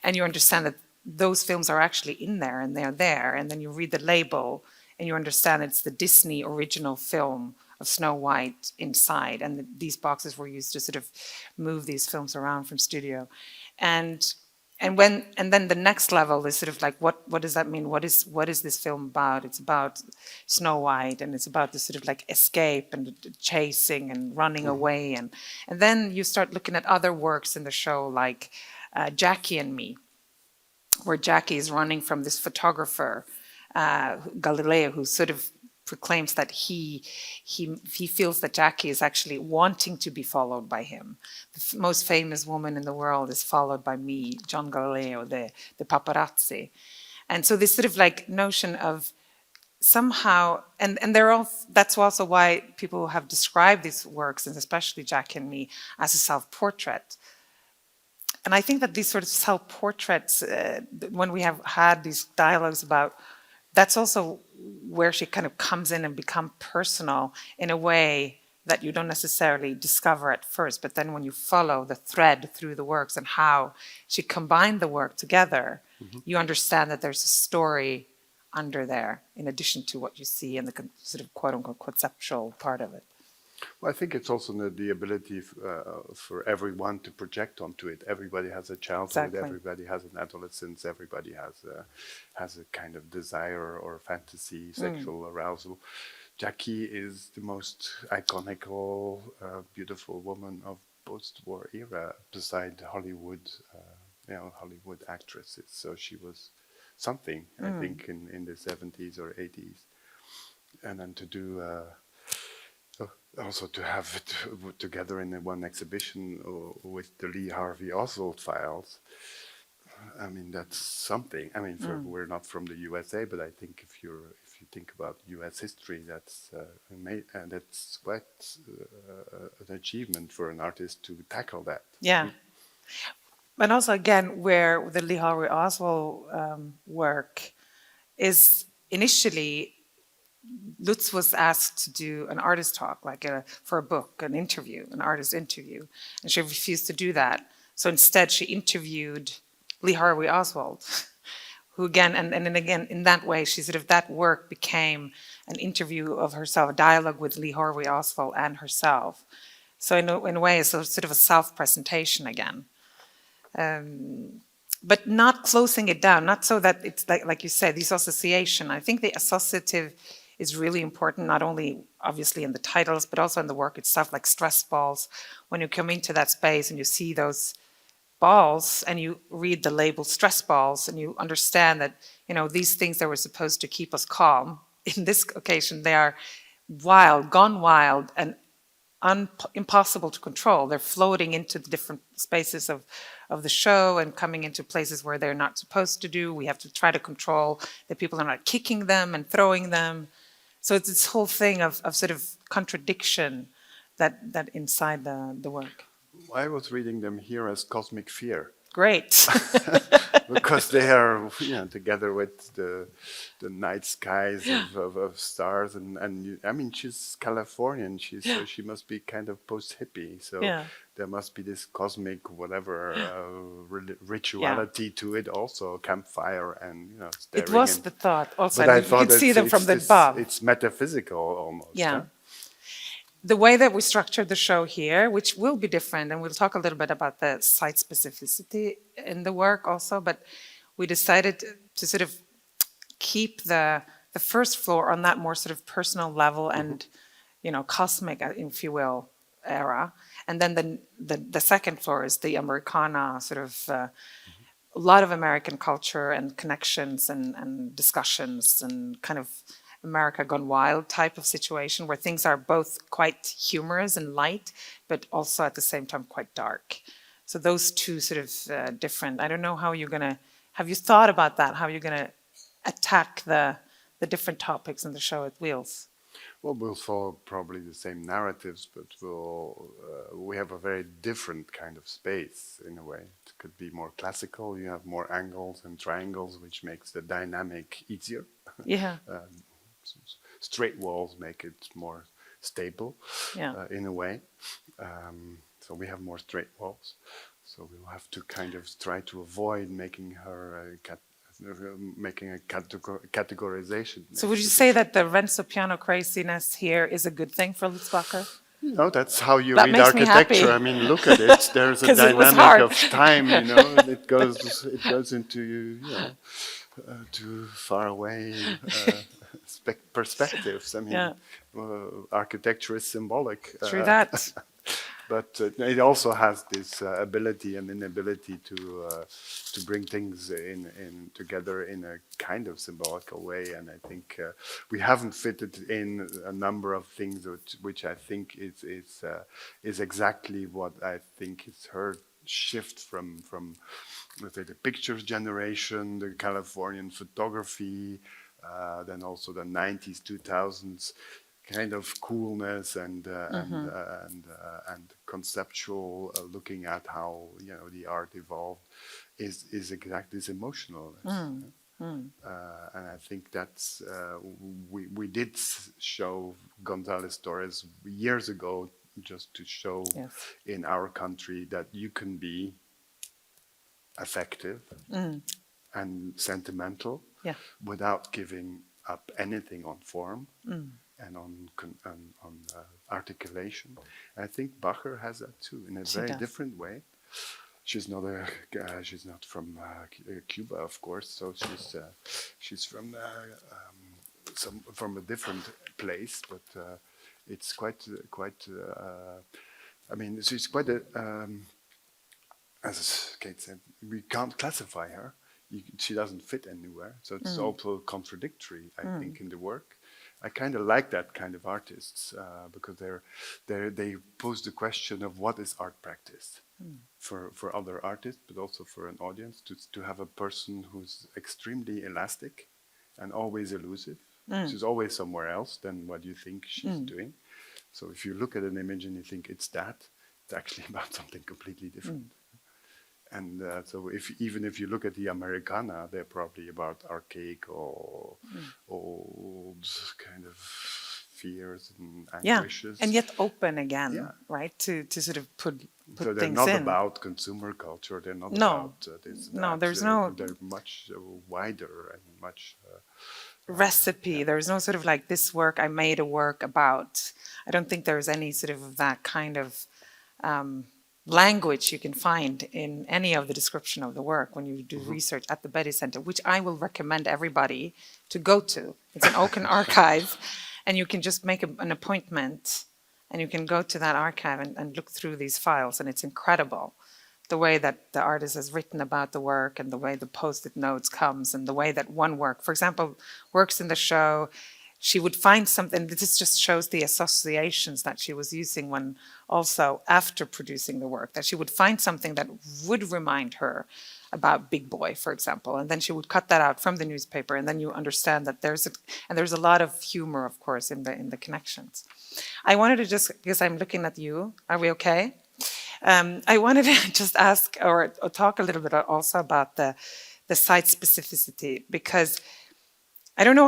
Speaker 1: and you understand that those films are actually in there and they're there, and then you read the label and you understand it's the Disney original film of Snow White inside, and these boxes were used to sort of move these films around from studio. And then the next level is sort of like, what does that mean? What is this film about? It's about Snow White, and it's about this sort of like escape and chasing and running away, and then you start looking at other works in the show like Jackie and Me, where Jackie is running from this photographer, Galileo, who sort of proclaims that he feels that Jackie is actually wanting to be followed by him. The most famous woman in the world is followed by me, John Galileo, the paparazzi. And so this sort of like notion of somehow, and they're all, that's also why people have described these works, and especially Jackie and Me, as a self-portrait. And I think that these sort of self-portraits, when we have had these dialogues about, that's also where she kind of comes in and becomes personal in a way that you don't necessarily discover at first. But then when you follow the thread through the works and how she combined the work together, you understand that there's a story under there, in addition to what you see in the sort of quote-unquote conceptual part of it.
Speaker 3: Well, I think it's also the ability for everyone to project onto it. Everybody has a childhood,
Speaker 1: Exactly.
Speaker 3: Everybody has an adolescence, everybody has a kind of desire or fantasy, sexual arousal. Jackie is the most iconical, beautiful woman of post-war era, beside Hollywood, Hollywood actresses. So she was something, I think, in the 70s or 80s. And then to do... also to have it together in one exhibition with the Lee Harvey Oswald files, I mean, that's something. I mean, we're not from the USA, but I think if you think about U.S. history, that's quite an achievement for an artist to tackle that.
Speaker 1: Yeah. And also, again, where the Lee Harvey Oswald work is initially, Lutz was asked to do an artist talk, like for a book, an interview, an artist interview, and she refused to do that. So instead, she interviewed Lee Harvey Oswald, who again, and again, in that way, she sort of, that work became an interview of herself, a dialogue with Lee Harvey Oswald and herself. So in a way, it's sort of a self-presentation again. But not closing it down, not so that it's like you said, the association. I think the associative is really important, not only obviously in the titles, but also in the work itself, like stress balls. When you come into that space and you see those balls and you read the label stress balls and you understand that, these things that were supposed to keep us calm, in this occasion, they are wild, gone wild, and impossible to control. They're floating into the different spaces of the show and coming into places where they're not supposed to do. We have to try to control that people are not kicking them and throwing them. So it's this whole thing of sort of contradiction that inside the work.
Speaker 3: I was reading them here as cosmic fear.
Speaker 1: Great.
Speaker 3: Because they are, together with the night skies of stars, and I mean, she's Californian, so she must be kind of post-hippie, so there must be this cosmic whatever rituality to it also, campfire and staring.
Speaker 1: It was the thought also,
Speaker 3: but I
Speaker 1: you
Speaker 3: thought
Speaker 1: could see them from the above.
Speaker 3: It's metaphysical almost.
Speaker 1: Yeah.
Speaker 3: Huh?
Speaker 1: the way that we structured the show here, which will be different, and we'll talk a little bit about the site specificity in the work also, but we decided to sort of keep the first floor on that more sort of personal level and, you know, cosmic, if you will, era. And then the second floor is the Americana sort of, a lot of American culture and connections and discussions and kind of America Gone Wild type of situation where things are both quite humorous and light, but also at the same time quite dark. So those two sort of different. I don't know how you're gonna. Have you thought about that? How you're gonna attack the different topics in the show at WIELS?
Speaker 3: Well, we'll follow probably the same narratives, but we have a very different kind of space in a way. It could be more classical. You have more angles and triangles, which makes the dynamic easier.
Speaker 1: Yeah.
Speaker 3: Straight walls make it more stable,
Speaker 1: Yeah.
Speaker 3: in a way. So we have more straight walls. So we'll have to kind of try to avoid making her making a categorization.
Speaker 1: So would you say that the Renzo piano craziness here is a good thing for Lutz Bacher?
Speaker 3: No, that's how you
Speaker 1: That
Speaker 3: read
Speaker 1: makes me
Speaker 3: architecture.
Speaker 1: happy.
Speaker 3: I mean, look at it. There's a
Speaker 1: 'Cause it was
Speaker 3: dynamic
Speaker 1: hard.
Speaker 3: of time, you know. And it goes into to far away perspectives. I mean,
Speaker 1: Yeah.
Speaker 3: architecture is symbolic.
Speaker 1: True that.
Speaker 3: But it also has this ability and inability to bring things in together in a kind of symbolical way, and I think we haven't fitted in a number of things which I think is exactly what I think is her shift from let's say the pictures generation, the Californian photography, then also the 90s, 2000s. Kind of coolness and conceptual looking at how the art evolved is exactly this emotionalness, and I think that's we did show González Torres years ago just to show in our country that you can be affective and sentimental without giving up anything on form. And on articulation. And I think Bacher has that too in a very different way. She's not from Cuba, of course, so she's from a different place, but it's quite. I mean, she's quite a. As Kate said, we can't classify her. She doesn't fit anywhere, so it's also contradictory, I think, in the work. I kind of like that kind of artists because they pose the question of what is art practice for other artists, but also for an audience to have a person who's extremely elastic and always elusive. She's always somewhere else than what you think she's doing. So if you look at an image and you think it's actually about something completely different. And so even if you look at the Americana, they're probably about archaic or old kind of fears and anguishes.
Speaker 1: And yet open again, right? To sort of put
Speaker 3: so they're
Speaker 1: things
Speaker 3: not
Speaker 1: in.
Speaker 3: about consumer culture. They're not about this.
Speaker 1: No, there's
Speaker 3: They're much wider and much
Speaker 1: recipe. There's no sort of like this work. I made a work about. I don't think there's any sort of that kind of. Language you can find in any of the description of the work when you do research at the Betty Center, which I will recommend everybody to go to. It's an open archive, and you can just make an appointment, and you can go to that archive and look through these files, and it's incredible. The way that the artist has written about the work, and the way the post-it notes comes, and the way that one work, for example, works in the show. She would find something, this just shows the associations that she was using when also after producing the work, that she would find something that would remind her about Big Boy, for example, and then she would cut that out from the newspaper, and then you understand that there's a lot of humor, of course, in the connections. I wanted to just, because I'm looking at you, are we okay? I wanted to just ask or talk a little bit also about the site specificity, because I don't know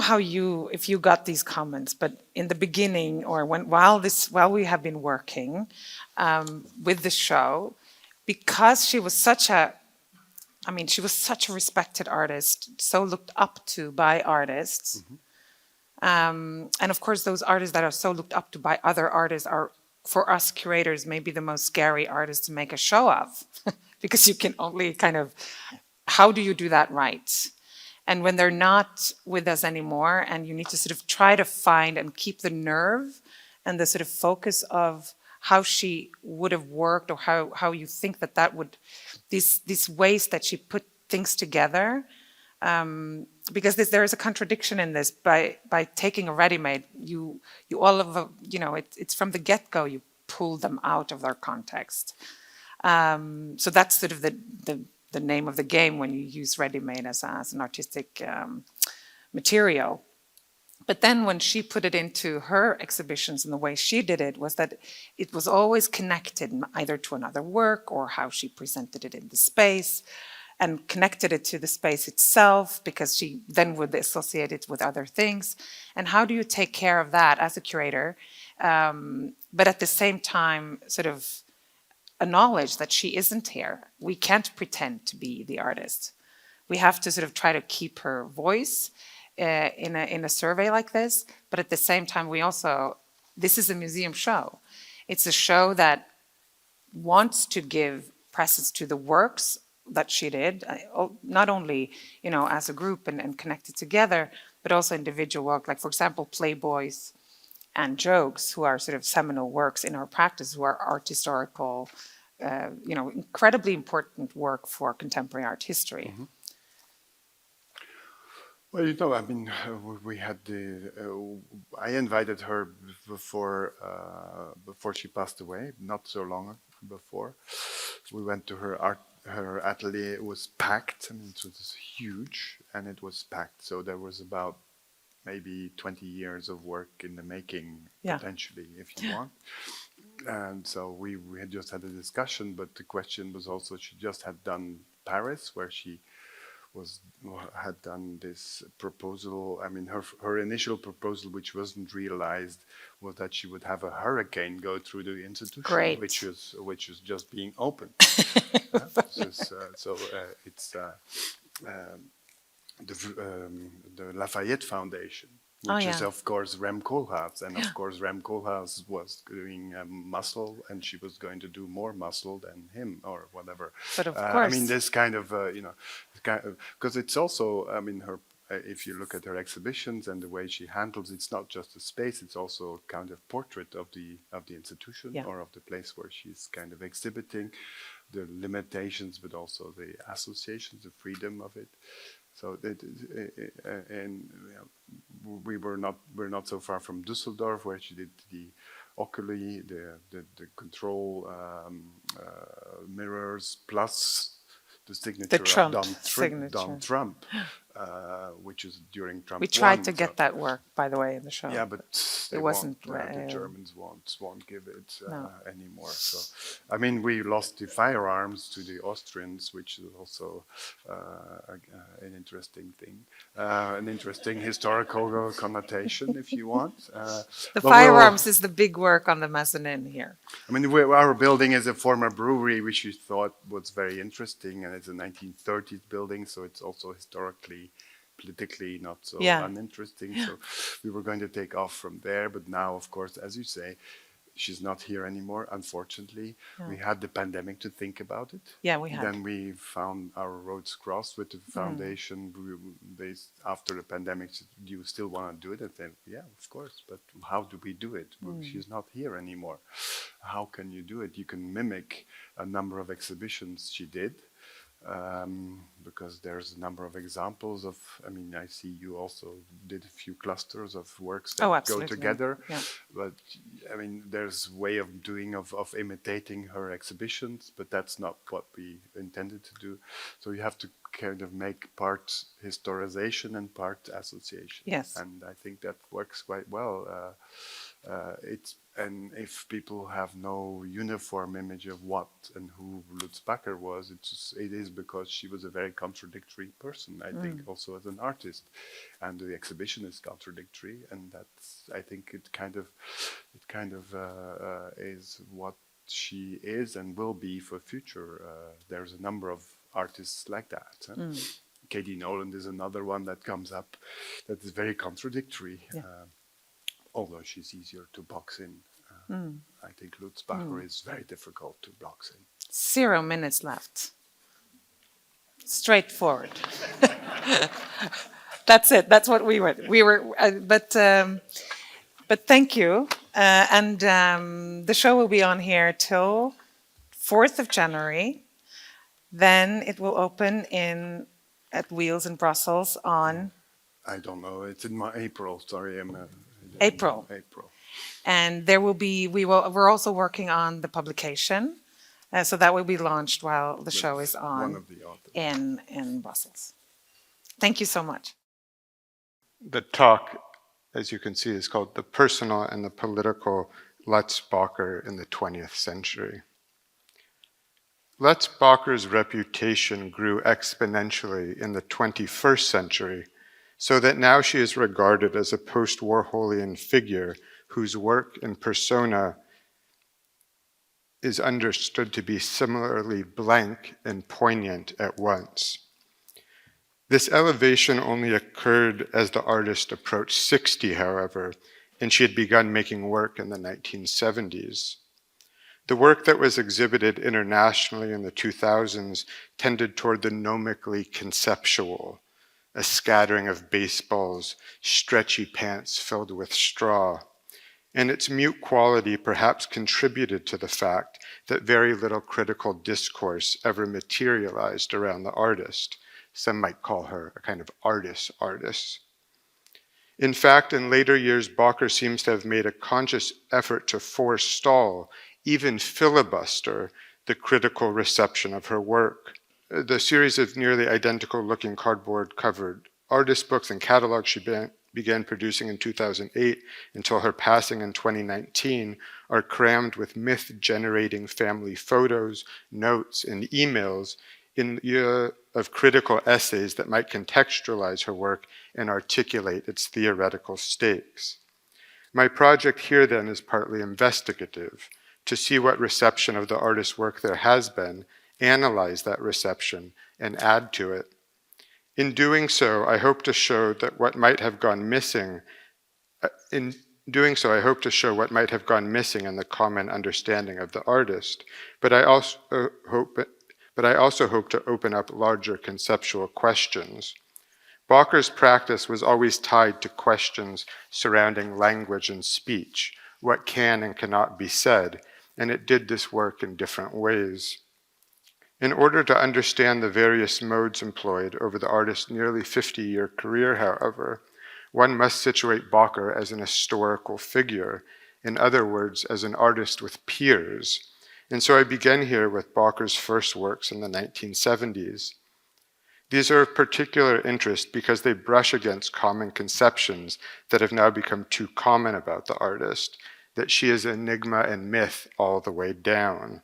Speaker 1: if you got these comments, but in the beginning or while we have been working with the show, because she was such a respected artist, so looked up to by artists. And of course, those artists that are so looked up to by other artists are, for us curators, maybe the most scary artists to make a show of, because you can only kind of, how do you do that right? And when they're not with us anymore, and you need to sort of try to find and keep the nerve and the sort of focus of how she would have worked, or how you think that that would, these ways that she put things together, because there is a contradiction in this. By taking a ready-made, you all of a, it's from the get-go you pull them out of their context. So that's sort of the name of the game when you use ready-made as an artistic material. But then when she put it into her exhibitions, and the way she did it was that it was always connected either to another work or how she presented it in the space, and connected it to the space itself, because she then would associate it with other things. And how do you take care of that as a curator, but at the same time sort of acknowledge that she isn't here? We can't pretend to be the artist. We have to sort of try to keep her voice in a survey like this, but at the same time this is a museum show. It's a show that wants to give presence to the works that she did, not only as a group and connected together, but also individual work, like for example Playboys and Jokes, who are sort of seminal works in our practice, who are art historical, incredibly important work for contemporary art history.
Speaker 3: Mm-hmm. Well, I mean, we had I invited her before she passed away, not so long before. We went to her atelier. It was packed. I mean, it was huge, and it was packed. So there was about maybe 20 years of work in the making, potentially, if you want. And so we had just had a discussion, but the question was also, she just had done Paris, where she had done this proposal. I mean, her initial proposal, which wasn't realized, was that she would have a hurricane go through the institution,
Speaker 1: Great.
Speaker 3: which was just being opened. It's the Lafayette Foundation, which is of course Rem Koolhaas, and of course Rem Koolhaas was doing muscle, and she was going to do more muscle than him or whatever.
Speaker 1: But of course,
Speaker 3: I mean, this kind of because it's also, I mean, her. If you look at her exhibitions and the way she handles, it's not just a space; it's also a kind of portrait of the institution or of the place where she's kind of exhibiting, the limitations, but also the associations, the freedom of it. So we're not so far from Düsseldorf, where she did the oculi, the control mirrors, plus the signature of Donald Trump, which is during Trump.
Speaker 1: We tried to get that work, by the way, in the show.
Speaker 3: Yeah, but
Speaker 1: it wasn't.
Speaker 3: The Germans won't give it anymore. So, I mean, we lost the firearms to the Austrians, which is also an interesting thing, an interesting historical connotation, if you want.
Speaker 1: The firearms is the big work on the mezzanine here.
Speaker 3: I mean, our building is a former brewery, which we thought was very interesting, and it's a 1930s building, so it's also historically, politically not so uninteresting. So we were going to take off from there, but now, of course, as you say, she's not here anymore, unfortunately. We had the pandemic to think about it.
Speaker 1: Yeah, we had.
Speaker 3: Then we found our roads crossed with the foundation. After the pandemic, do you still want to do it? And then, yeah, of course, but how do we do it? She's not here anymore. How can you do it? You can mimic a number of exhibitions she did. Because there's a number of examples of, I mean, I see you also did a few clusters of works that go together. Yeah. But I mean, there's a way of doing, of imitating her exhibitions, but that's not what we intended to do. So you have to kind of make part historization and part association.
Speaker 1: Yes.
Speaker 3: And I think that works quite well. And if people have no uniform image of what and who Lutz Bacher was, it is because she was a very contradictory person, I think, also as an artist. And the exhibition is contradictory, and that's, I think, it kind of is what she is and will be for future. There's a number of artists like that. Katie Nolan is another one that comes up that is very contradictory, although she's easier to box in. I think Lutz Bacher is very difficult to box in.
Speaker 1: 0 minutes left. Straightforward. That's it. That's what we were. But thank you. And the show will be on here till 4th of January. Then it will open at WIELS in Brussels on.
Speaker 3: I don't know. It's in April. Sorry,
Speaker 1: April. And there will be. We're also working on the publication, so that will be launched while the show is on.
Speaker 3: One of the authors.
Speaker 1: in Brussels. Thank you so much.
Speaker 4: The talk, as you can see, is called The Personal and the Political Lutz Bacher in the 20th Century. Lutz Bacher's reputation grew exponentially in the 21st century, so that now she is regarded as a post-Warholian figure whose work and persona is understood to be similarly blank and poignant at once. This elevation only occurred as the artist approached 60, however, and she had begun making work in the 1970s. The work that was exhibited internationally in the 2000s tended toward the gnomically conceptual, a scattering of baseballs, stretchy pants filled with straw, and its mute quality perhaps contributed to the fact that very little critical discourse ever materialized around the artist. Some might call her a kind of artist. In fact, in later years, Bacher seems to have made a conscious effort to forestall, even filibuster, the critical reception of her work. The series of nearly identical-looking cardboard-covered artist books and catalogs she began producing in 2008 until her passing in 2019 are crammed with myth-generating family photos, notes, and emails in lieu of critical essays that might contextualize her work and articulate its theoretical stakes. My project here then is partly investigative, to see what reception of the artist's work there has been, analyze that reception, and add to it. In doing so, I hope to show that what might have gone missing in the common understanding of the artist, but I also hope to open up larger conceptual questions. Bacher's practice was always tied to questions surrounding language and speech, what can and cannot be said, and it did this work in different ways. In order to understand the various modes employed over the artist's nearly 50-year career, however, one must situate Bacher as an historical figure, in other words, as an artist with peers. And so I begin here with Bacher's first works in the 1970s. These are of particular interest because they brush against common conceptions that have now become too common about the artist, that she is enigma and myth all the way down.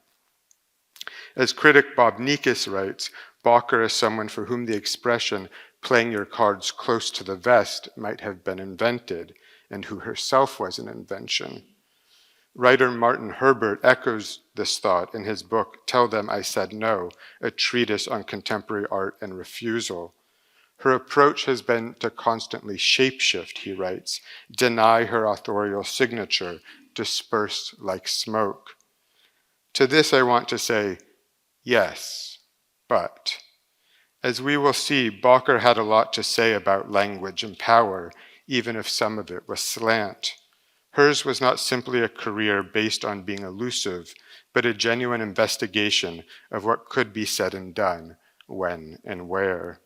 Speaker 4: As critic Bob Nikis writes, Bacher is someone for whom the expression playing your cards close to the vest might have been invented, and who herself was an invention. Writer Martin Herbert echoes this thought in his book, Tell Them I Said No, a treatise on contemporary art and refusal. Her approach has been to constantly shapeshift, he writes, deny her authorial signature, disperse like smoke. To this I want to say, yes, but. As we will see, Bacher had a lot to say about language and power, even if some of it was slant. Hers was not simply a career based on being elusive, but a genuine investigation of what could be said and done, when and where.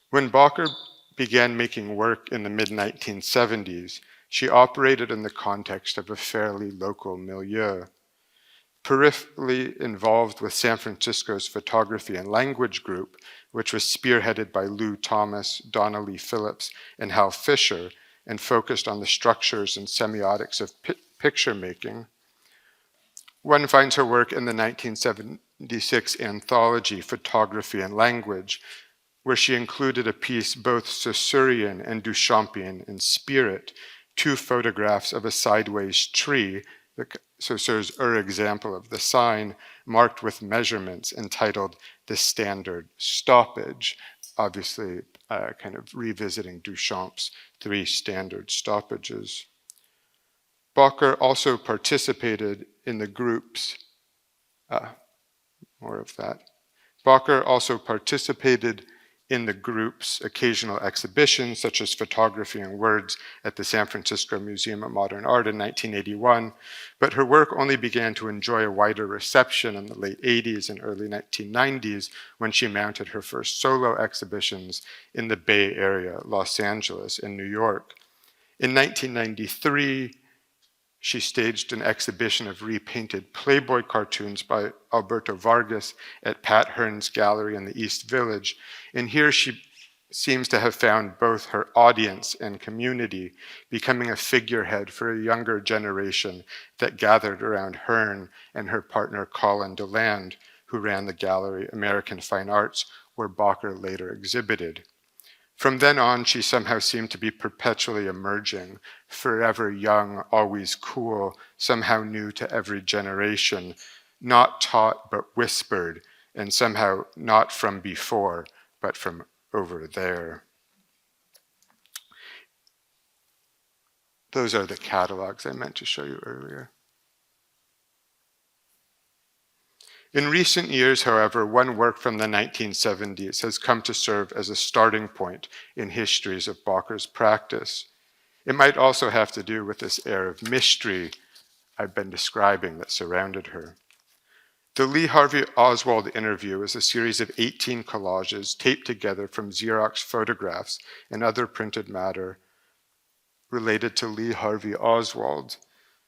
Speaker 4: When Bacher began making work in the mid-1970s, she operated in the context of a fairly local milieu. Peripherally involved with San Francisco's Photography and Language Group, which was spearheaded by Lou Thomas, Donna Lee Phillips, and Hal Fisher, and focused on the structures and semiotics of picture making. One finds her work in the 1976 anthology Photography and Language, where she included a piece both Saussurean and Duchampian in spirit, two photographs of a sideways tree So here's an example of the sign marked with measurements entitled the standard stoppage, obviously kind of revisiting Duchamp's 3 standard stoppages. Bacher also participated in the groups, more of that. Bacher also participated in the group's occasional exhibitions, such as Photography and Words at the San Francisco Museum of Modern Art in 1981, but her work only began to enjoy a wider reception in the late 80s and early 1990s when she mounted her first solo exhibitions in the Bay Area, Los Angeles, and New York. In 1993, she staged an exhibition of repainted Playboy cartoons by Alberto Vargas at Pat Hearn's gallery in the East Village. And here she seems to have found both her audience and community, becoming a figurehead for a younger generation that gathered around Hearn and her partner Colin DeLand, who ran the gallery American Fine Arts, where Bacher later exhibited. From then on, she somehow seemed to be perpetually emerging, forever young, always cool, somehow new to every generation, not taught but whispered, and somehow not from before, but from over there. Those are the catalogs I meant to show you earlier. In recent years, however, one work from the 1970s has come to serve as a starting point in histories of Bacher's practice. It might also have to do with this air of mystery I've been describing that surrounded her. The Lee Harvey Oswald interview is a series of 18 collages taped together from Xerox photographs and other printed matter related to Lee Harvey Oswald,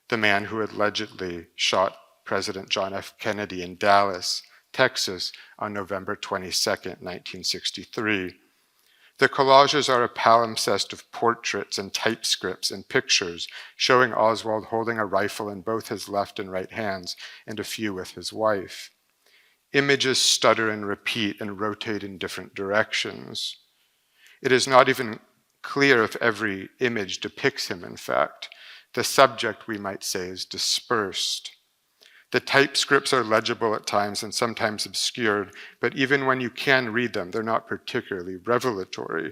Speaker 4: the man who allegedly shot President John F. Kennedy in Dallas, Texas, on November 22, 1963. The collages are a palimpsest of portraits and typescripts and pictures showing Oswald holding a rifle in both his left and right hands, and a few with his wife. Images stutter and repeat and rotate in different directions. It is not even clear if every image depicts him, in fact. The subject, we might say, is dispersed. The typescripts are legible at times and sometimes obscured, but even when you can read them, they're not particularly revelatory.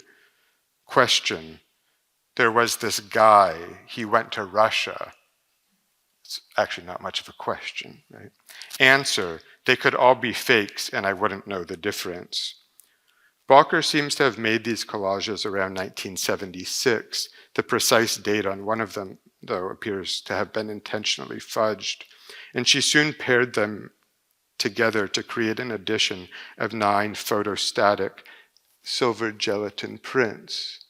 Speaker 4: Question: there was this guy, he went to Russia. It's actually not much of a question, right? Answer: they could all be fakes and I wouldn't know the difference. Bacher seems to have made these collages around 1976. The precise date on one of them, though, appears to have been intentionally fudged. And she soon paired them together to create an edition of 9 photostatic silver gelatin prints.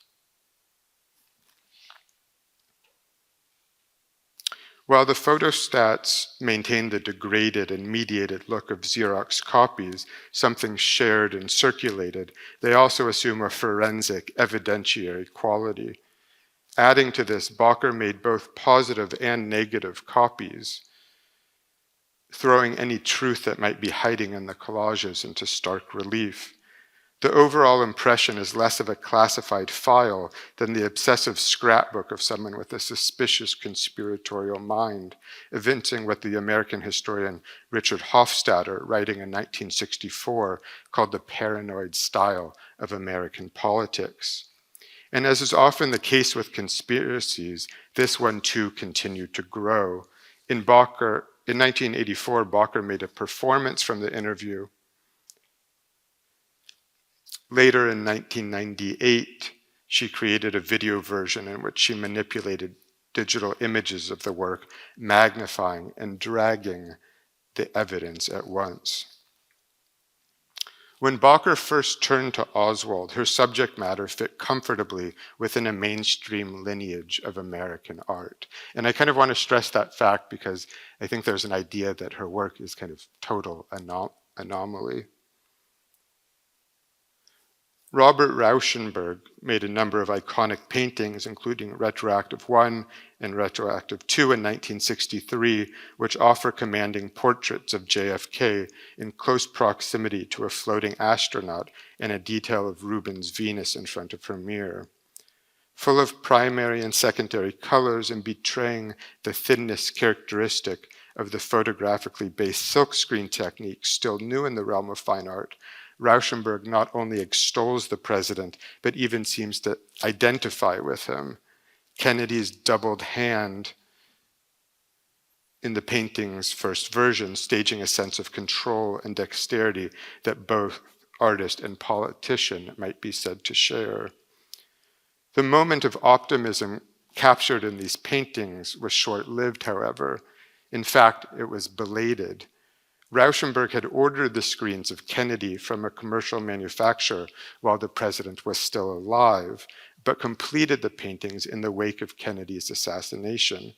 Speaker 4: While the photostats maintain the degraded and mediated look of Xerox copies, something shared and circulated, they also assume a forensic, evidentiary quality. Adding to this, Bacher made both positive and negative copies, throwing any truth that might be hiding in the collages into stark relief. The overall impression is less of a classified file than the obsessive scrapbook of someone with a suspicious conspiratorial mind, evincing what the American historian Richard Hofstadter, writing in 1964, called the paranoid style of American politics. And as is often the case with conspiracies, this one too continued to grow. In 1984, Bacher made a performance from the interview. Later in 1998, she created a video version in which she manipulated digital images of the work, magnifying and dragging the evidence at once. When Bacher first turned to Oswald, her subject matter fit comfortably within a mainstream lineage of American art. And I kind of want to stress that fact because I think there's an idea that her work is kind of total anomaly. Robert Rauschenberg made a number of iconic paintings, including Retroactive 1 and Retroactive 2 in 1963, which offer commanding portraits of JFK in close proximity to a floating astronaut and a detail of Rubens' Venus in front of her mirror. full of primary and secondary colors and betraying the thinness characteristic of the photographically based silkscreen technique still new in the realm of fine art, Rauschenberg not only extols the president, but even seems to identify with him. Kennedy's doubled hand in the painting's first version, staging a sense of control and dexterity that both artist and politician might be said to share. The moment of optimism captured in these paintings was short-lived, however. In fact, it was belated. Rauschenberg had ordered the screens of Kennedy from a commercial manufacturer while the president was still alive, but completed the paintings in the wake of Kennedy's assassination.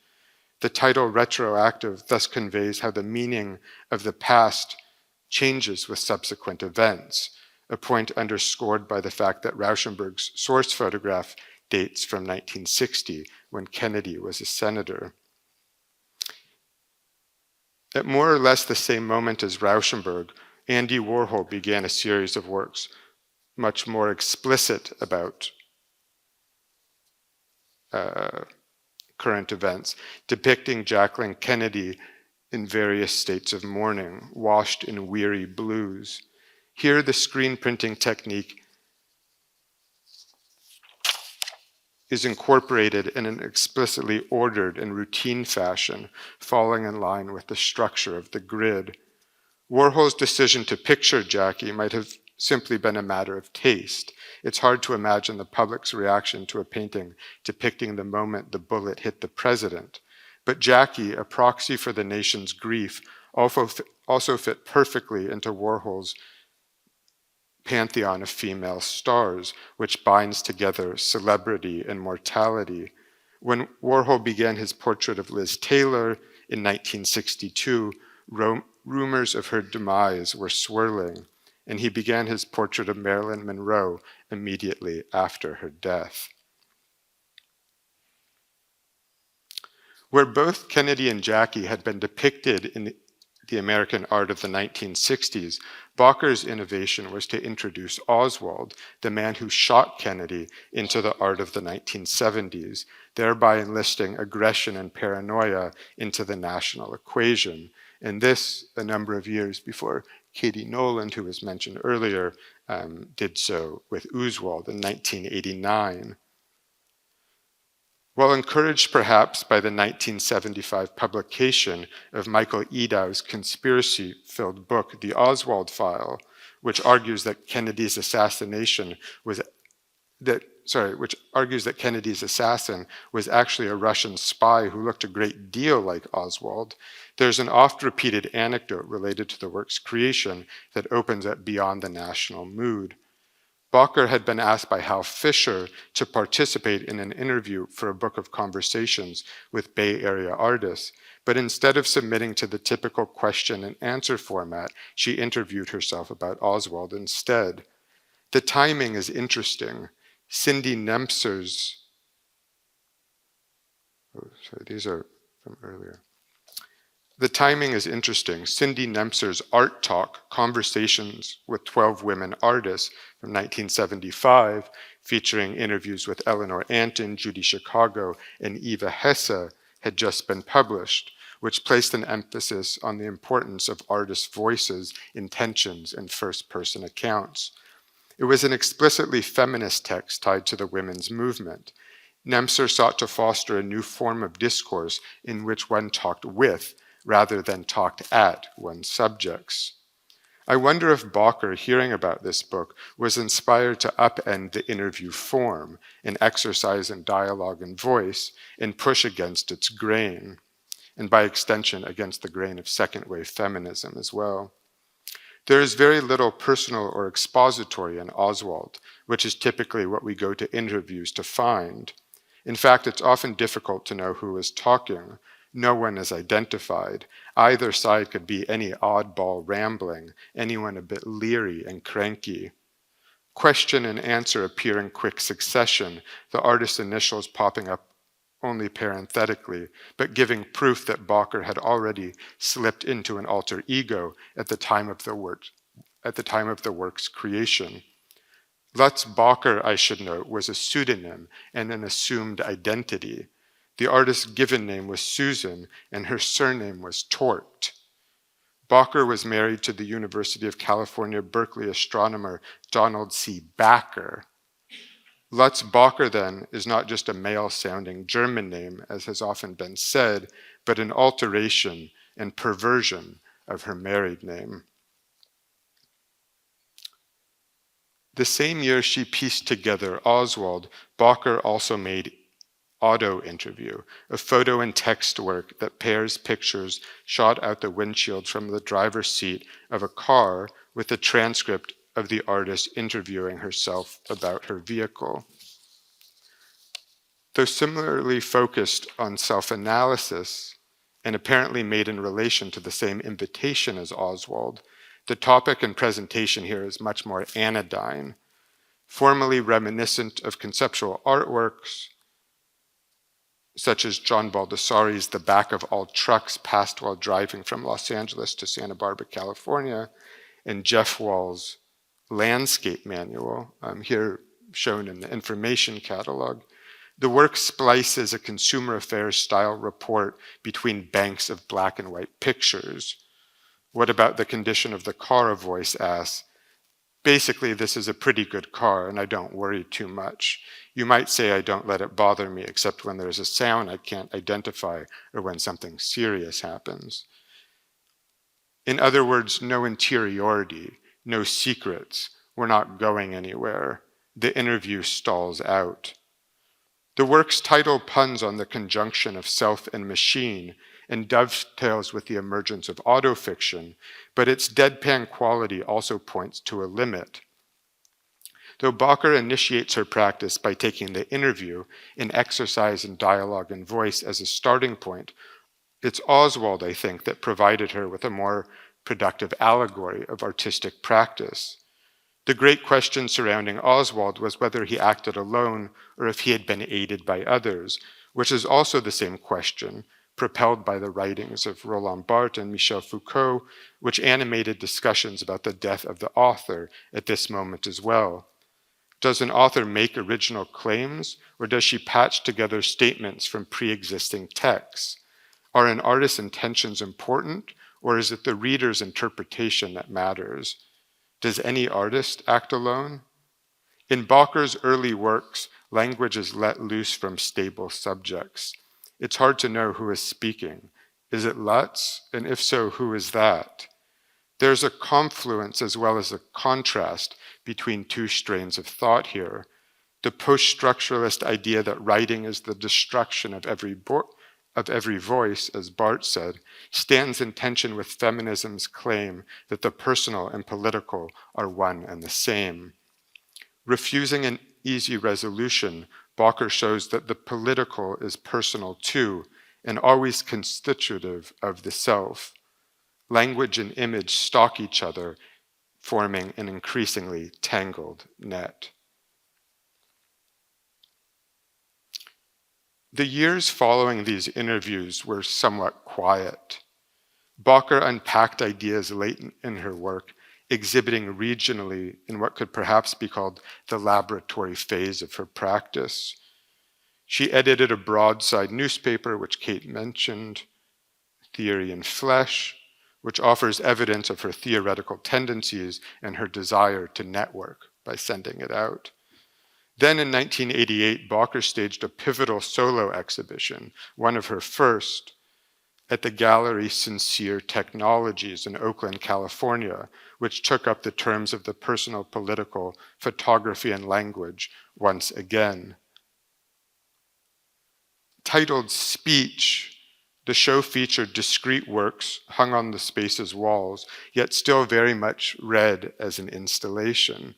Speaker 4: The title retroactive thus conveys how the meaning of the past changes with subsequent events, a point underscored by the fact that Rauschenberg's source photograph dates from 1960, when Kennedy was a senator. At more or less the same moment as Rauschenberg, Andy Warhol began a series of works much more explicit about current events, depicting Jacqueline Kennedy in various states of mourning, washed in weary blues. Here, the screen printing technique is incorporated in an explicitly ordered and routine fashion, falling in line with the structure of the grid. Warhol's decision to picture Jackie might have simply been a matter of taste. It's hard to imagine the public's reaction to a painting depicting the moment the bullet hit the president. But Jackie, a proxy for the nation's grief, also fit perfectly into Warhol's pantheon of female stars, which binds together celebrity and mortality. When Warhol began his portrait of Liz Taylor in 1962, rumors of her demise were swirling, and he began his portrait of Marilyn Monroe immediately after her death. Where both Kennedy and Jackie had been depicted in the American art of the 1960s, Bacher's innovation was to introduce Oswald, the man who shot Kennedy, into the art of the 1970s, thereby enlisting aggression and paranoia into the national equation. And this, a number of years before Katie Noland, who was mentioned earlier, did so with Oswald in 1989. While encouraged perhaps by the 1975 publication of Michael Edow's conspiracy-filled book, The Oswald File, which argues that Kennedy's assassin was actually a Russian spy who looked a great deal like Oswald, there's an oft-repeated anecdote related to the work's creation that opens up beyond the national mood. Bacher had been asked by Hal Fisher to participate in an interview for a book of conversations with Bay Area artists, but instead of submitting to the typical question and answer format, she interviewed herself about Oswald instead. The timing is interesting. Cindy Nemtzer's, these are from earlier. The timing is interesting. Cindy Nemtzer's Art Talk, Conversations with 12 Women Artists from 1975, featuring interviews with Eleanor Antin, Judy Chicago, and Eva Hesse, had just been published, which placed an emphasis on the importance of artists' voices, intentions, and first-person accounts. It was an explicitly feminist text tied to the women's movement. Nemtzer sought to foster a new form of discourse in which one talked with, rather than talked at, one's subjects. I wonder if Bacher, hearing about this book, was inspired to upend the interview form, an exercise in dialogue and voice, and push against its grain, and by extension against the grain of second-wave feminism as well. There is very little personal or expository in Oswald, which is typically what we go to interviews to find. In fact, it's often difficult to know who is talking. No one is identified. Either side could be any oddball rambling, anyone a bit leery and cranky. Question and answer appear in quick succession, the artist's initials popping up only parenthetically, but giving proof that Bacher had already slipped into an alter ego at the time of the work's creation. Lutz Bacher, I should note, was a pseudonym and an assumed identity. The artist's given name was Susan, and her surname was Tort. Bacher was married to the University of California, Berkeley astronomer Donald C. Bacher. Lutz Bacher, then, is not just a male-sounding German name, as has often been said, but an alteration and perversion of her married name. The same year she pieced together Oswald, Bacher also made Auto Interview, a photo and text work that pairs pictures shot out the windshield from the driver's seat of a car with a transcript of the artist interviewing herself about her vehicle. Though similarly focused on self-analysis and apparently made in relation to the same invitation as Oswald, the topic and presentation here is much more anodyne, formally reminiscent of conceptual artworks such as John Baldessari's The Back of All Trucks Passed While Driving from Los Angeles to Santa Barbara, California, and Jeff Wall's Landscape Manual, here shown in the information catalog. The work splices a consumer affairs style report between banks of black and white pictures. What about the condition of the car, a voice asks. Basically, this is a pretty good car and I don't worry too much. You might say I don't let it bother me except when there's a sound I can't identify or when something serious happens. In other words, no interiority, no secrets. We're not going anywhere. The interview stalls out. The work's title puns on the conjunction of self and machine and dovetails with the emergence of autofiction, but its deadpan quality also points to a limit. Though Bacher initiates her practice by taking the interview, an exercise in dialogue and voice as a starting point, it's Oswald, I think, that provided her with a more productive allegory of artistic practice. The great question surrounding Oswald was whether he acted alone or if he had been aided by others, which is also the same question, propelled by the writings of Roland Barthes and Michel Foucault, which animated discussions about the death of the author at this moment as well. Does an author make original claims, or does she patch together statements from pre-existing texts? Are an artist's intentions important, or is it the reader's interpretation that matters? Does any artist act alone? In Bacher's early works, language is let loose from stable subjects. It's hard to know who is speaking. Is it Lutz? And if so, who is that? There's a confluence as well as a contrast between two strains of thought here. The post-structuralist idea that writing is the destruction of every voice, as Barthes said, stands in tension with feminism's claim that the personal and political are one and the same. Refusing an easy resolution, Bacher shows that the political is personal too, and always constitutive of the self. Language and image stalk each other, forming an increasingly tangled net. The years following these interviews were somewhat quiet. Bacher unpacked ideas latent in her work, exhibiting regionally in what could perhaps be called the laboratory phase of her practice. She edited a broadside newspaper, which Kate mentioned, Theory and Flesh, which offers evidence of her theoretical tendencies and her desire to network by sending it out. Then in 1988, Bacher staged a pivotal solo exhibition, one of her first, at the Gallery Sincere Technologies in Oakland, California, which took up the terms of the personal, political, photography, and language once again. Titled Speech, the show featured discrete works hung on the space's walls, yet still very much read as an installation.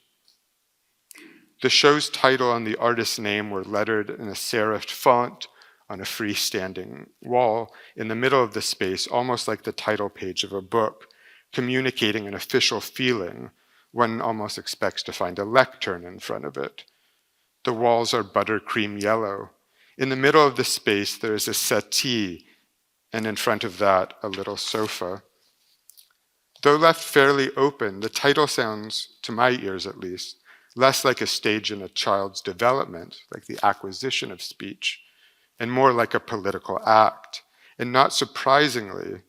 Speaker 4: The show's title and the artist's name were lettered in a serifed font on a freestanding wall in the middle of the space, almost like the title page of a book, communicating an official feeling. One almost expects to find a lectern in front of it. The walls are buttercream yellow. In the middle of the space, there is a settee, and in front of that, a little sofa. Though left fairly open, the title sounds, to my ears at least, less like a stage in a child's development, like the acquisition of speech, and more like a political act. And not surprisingly,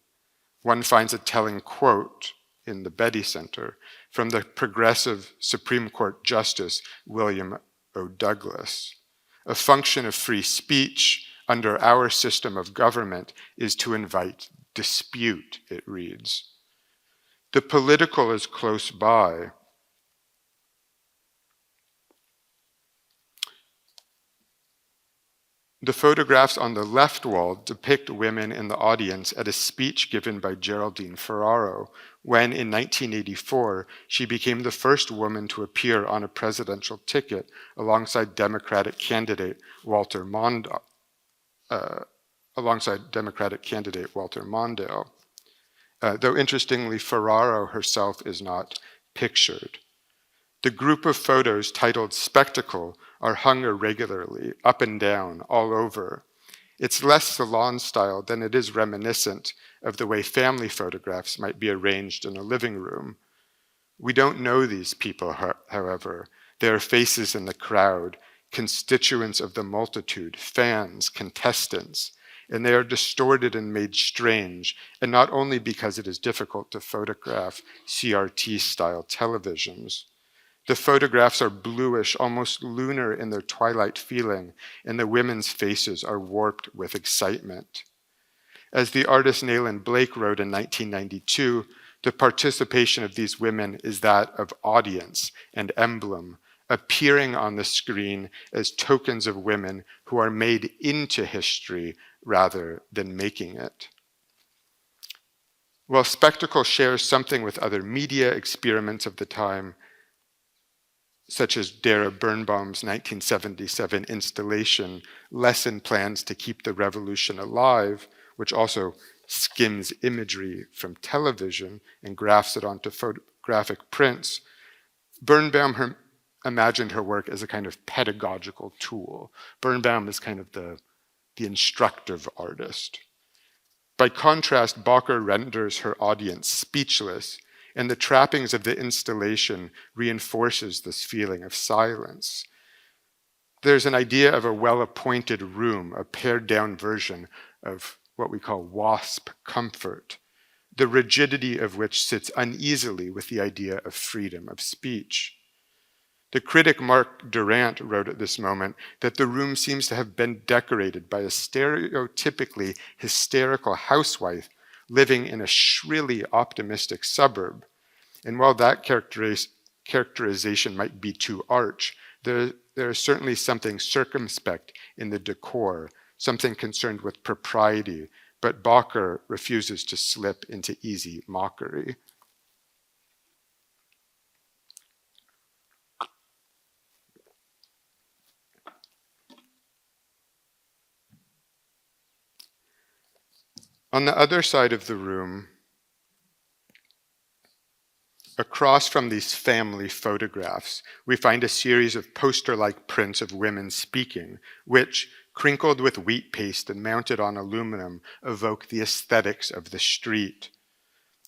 Speaker 4: one finds a telling quote in the Betty Center from the progressive Supreme Court Justice William O. Douglas. A function of free speech under our system of government is to invite dispute, it reads. The political is close by. The photographs on the left wall depict women in the audience at a speech given by Geraldine Ferraro when, in 1984, she became the first woman to appear on a presidential ticket alongside Democratic candidate Walter Mondale. Though interestingly, Ferraro herself is not pictured. The group of photos titled Spectacle are hung irregularly, up and down, all over. It's less salon style than it is reminiscent of the way family photographs might be arranged in a living room. We don't know these people, however. They are faces in the crowd, constituents of the multitude, fans, contestants, and they are distorted and made strange, and not only because it is difficult to photograph CRT-style televisions. The photographs are bluish, almost lunar in their twilight feeling, and the women's faces are warped with excitement. As the artist Nayland Blake wrote in 1992, the participation of these women is that of audience and emblem, appearing on the screen as tokens of women who are made into history rather than making it. While Spectacle shares something with other media experiments of the time, such as Dara Birnbaum's 1977 installation, Lesson Plans to Keep the Revolution Alive, which also skims imagery from television and grafts it onto photographic prints, Birnbaum imagined her work as a kind of pedagogical tool. Birnbaum is kind of the instructive artist. By contrast, Bacher renders her audience speechless, and the trappings of the installation reinforces this feeling of silence. There's an idea of a well-appointed room, a pared-down version of what we call WASP comfort, the rigidity of which sits uneasily with the idea of freedom of speech. The critic Mark Durant wrote at this moment that the room seems to have been decorated by a stereotypically hysterical housewife living in a shrilly optimistic suburb. And while that characterization might be too arch, there is certainly something circumspect in the decor, something concerned with propriety, but Bacher refuses to slip into easy mockery. On the other side of the room, across from these family photographs, we find a series of poster-like prints of women speaking, which, crinkled with wheat paste and mounted on aluminum, evoke the aesthetics of the street.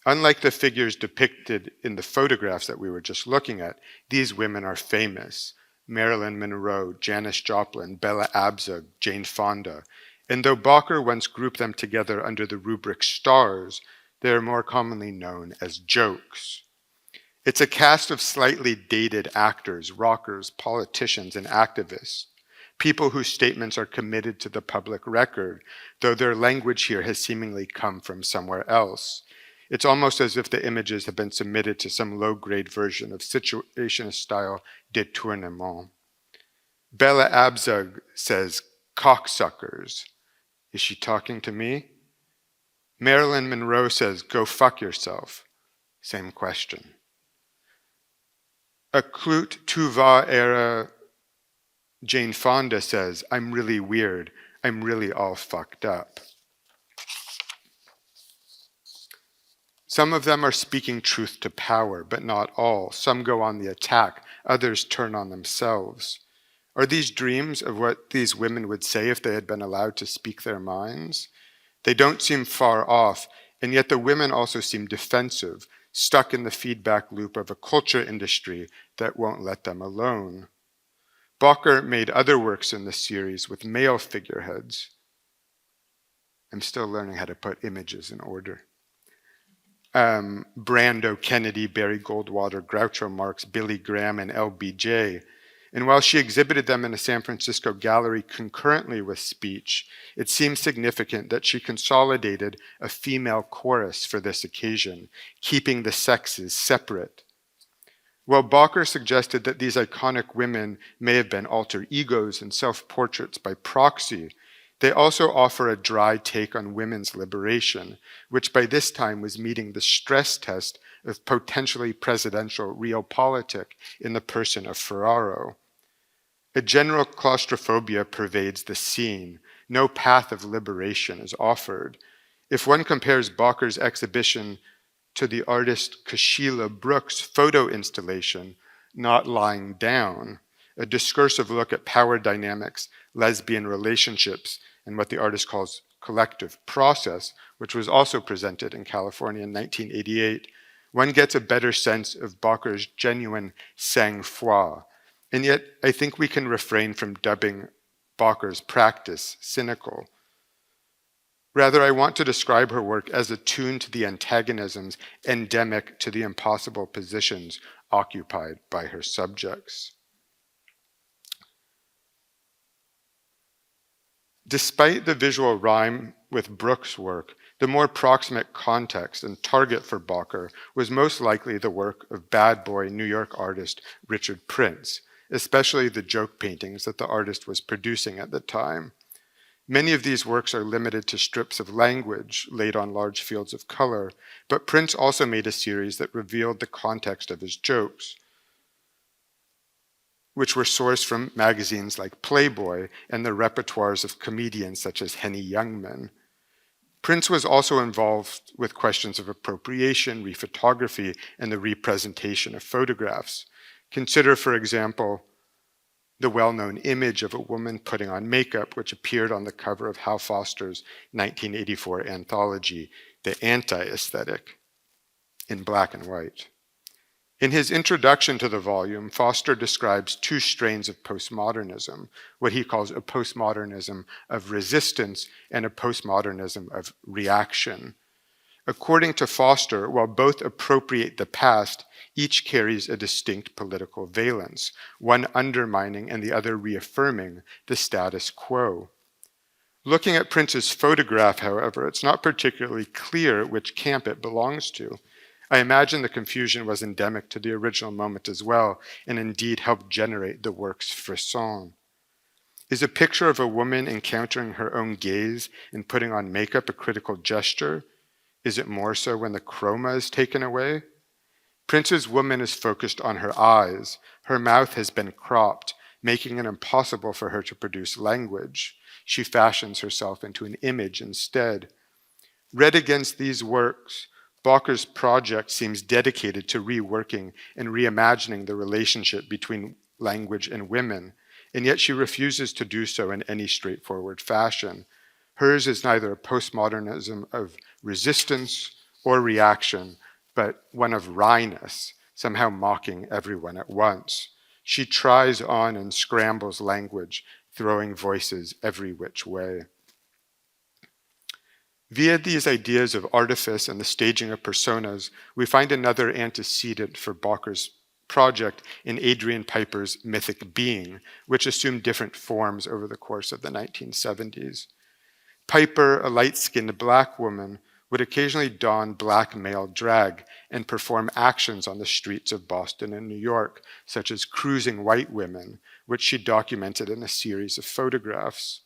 Speaker 4: Unlike the figures depicted in the photographs that we were just looking at, these women are famous. Marilyn Monroe, Janis Joplin, Bella Abzug, Jane Fonda. And though Bacher once grouped them together under the rubric stars, they are more commonly known as jokes. It's a cast of slightly dated actors, rockers, politicians, and activists, people whose statements are committed to the public record, though their language here has seemingly come from somewhere else. It's almost as if the images have been submitted to some low-grade version of situationist-style détournement. Bella Abzug says, "Cocksuckers." Is she talking to me? Marilyn Monroe says, "Go fuck yourself." Same question. A Clut tu vas era Jane Fonda says, "I'm really weird. I'm really all fucked up." Some of them are speaking truth to power, but not all. Some go on the attack. Others turn on themselves. Are these dreams of what these women would say if they had been allowed to speak their minds? They don't seem far off, and yet the women also seem defensive, stuck in the feedback loop of a culture industry that won't let them alone. Bacher made other works in this series with male figureheads. I'm still learning how to put images in order. Brando, Kennedy, Barry Goldwater, Groucho Marx, Billy Graham, and LBJ. And while she exhibited them in a San Francisco gallery concurrently with speech, it seems significant that she consolidated a female chorus for this occasion, keeping the sexes separate. While Bacher suggested that these iconic women may have been alter egos and self-portraits by proxy, they also offer a dry take on women's liberation, which by this time was meeting the stress test of potentially presidential realpolitik in the person of Ferraro. A general claustrophobia pervades the scene. No path of liberation is offered. If one compares Bacher's exhibition to the artist Kashila Brooks' photo installation, Not Lying Down, a discursive look at power dynamics, lesbian relationships, and what the artist calls collective process, which was also presented in California in 1988, one gets a better sense of Bacher's genuine sang-froid. And yet, I think we can refrain from dubbing Bacher's practice cynical. Rather, I want to describe her work as attuned to the antagonisms endemic to the impossible positions occupied by her subjects. Despite the visual rhyme with Brooks' work, the more proximate context and target for Bacher was most likely the work of bad boy New York artist Richard Prince, especially the joke paintings that the artist was producing at the time. Many of these works are limited to strips of language laid on large fields of color, but Prince also made a series that revealed the context of his jokes, which were sourced from magazines like Playboy and the repertoires of comedians such as Henny Youngman. Prince was also involved with questions of appropriation, rephotography, and the representation of photographs. Consider, for example, the well-known image of a woman putting on makeup, which appeared on the cover of Hal Foster's 1984 anthology, The Anti-Aesthetic, in black and white. In his introduction to the volume, Foster describes two strains of postmodernism, what he calls a postmodernism of resistance and a postmodernism of reaction. According to Foster, while both appropriate the past, each carries a distinct political valence, one undermining and the other reaffirming the status quo. Looking at Prince's photograph, however, it's not particularly clear which camp it belongs to. I imagine the confusion was endemic to the original moment as well, and indeed helped generate the work's frisson. Is a picture of a woman encountering her own gaze and putting on makeup a critical gesture? Is it more so when the chroma is taken away? Prince's woman is focused on her eyes. Her mouth has been cropped, making it impossible for her to produce language. She fashions herself into an image instead. Read against these works, Bacher's project seems dedicated to reworking and reimagining the relationship between language and women, and yet she refuses to do so in any straightforward fashion. Hers is neither a postmodernism of resistance or reaction, but one of wryness, somehow mocking everyone at once. She tries on and scrambles language, throwing voices every which way. Via these ideas of artifice and the staging of personas, we find another antecedent for Bacher's project in Adrian Piper's Mythic Being, which assumed different forms over the course of the 1970s. Piper, a light-skinned black woman, would occasionally don black male drag and perform actions on the streets of Boston and New York, such as cruising white women, which she documented in a series of photographs.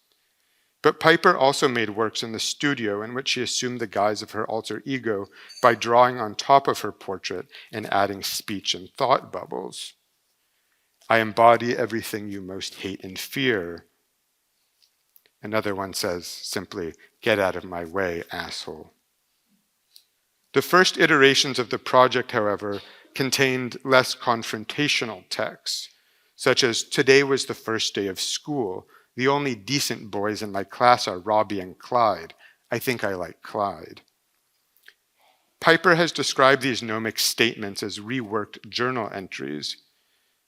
Speaker 4: But Piper also made works in the studio in which she assumed the guise of her alter ego by drawing on top of her portrait and adding speech and thought bubbles. I embody everything you most hate and fear. Another one says simply, get out of my way, asshole. The first iterations of the project, however, contained less confrontational texts, such as, today was the first day of school. The only decent boys in my class are Robbie and Clyde. I think I like Clyde. Piper has described these gnomic statements as reworked journal entries,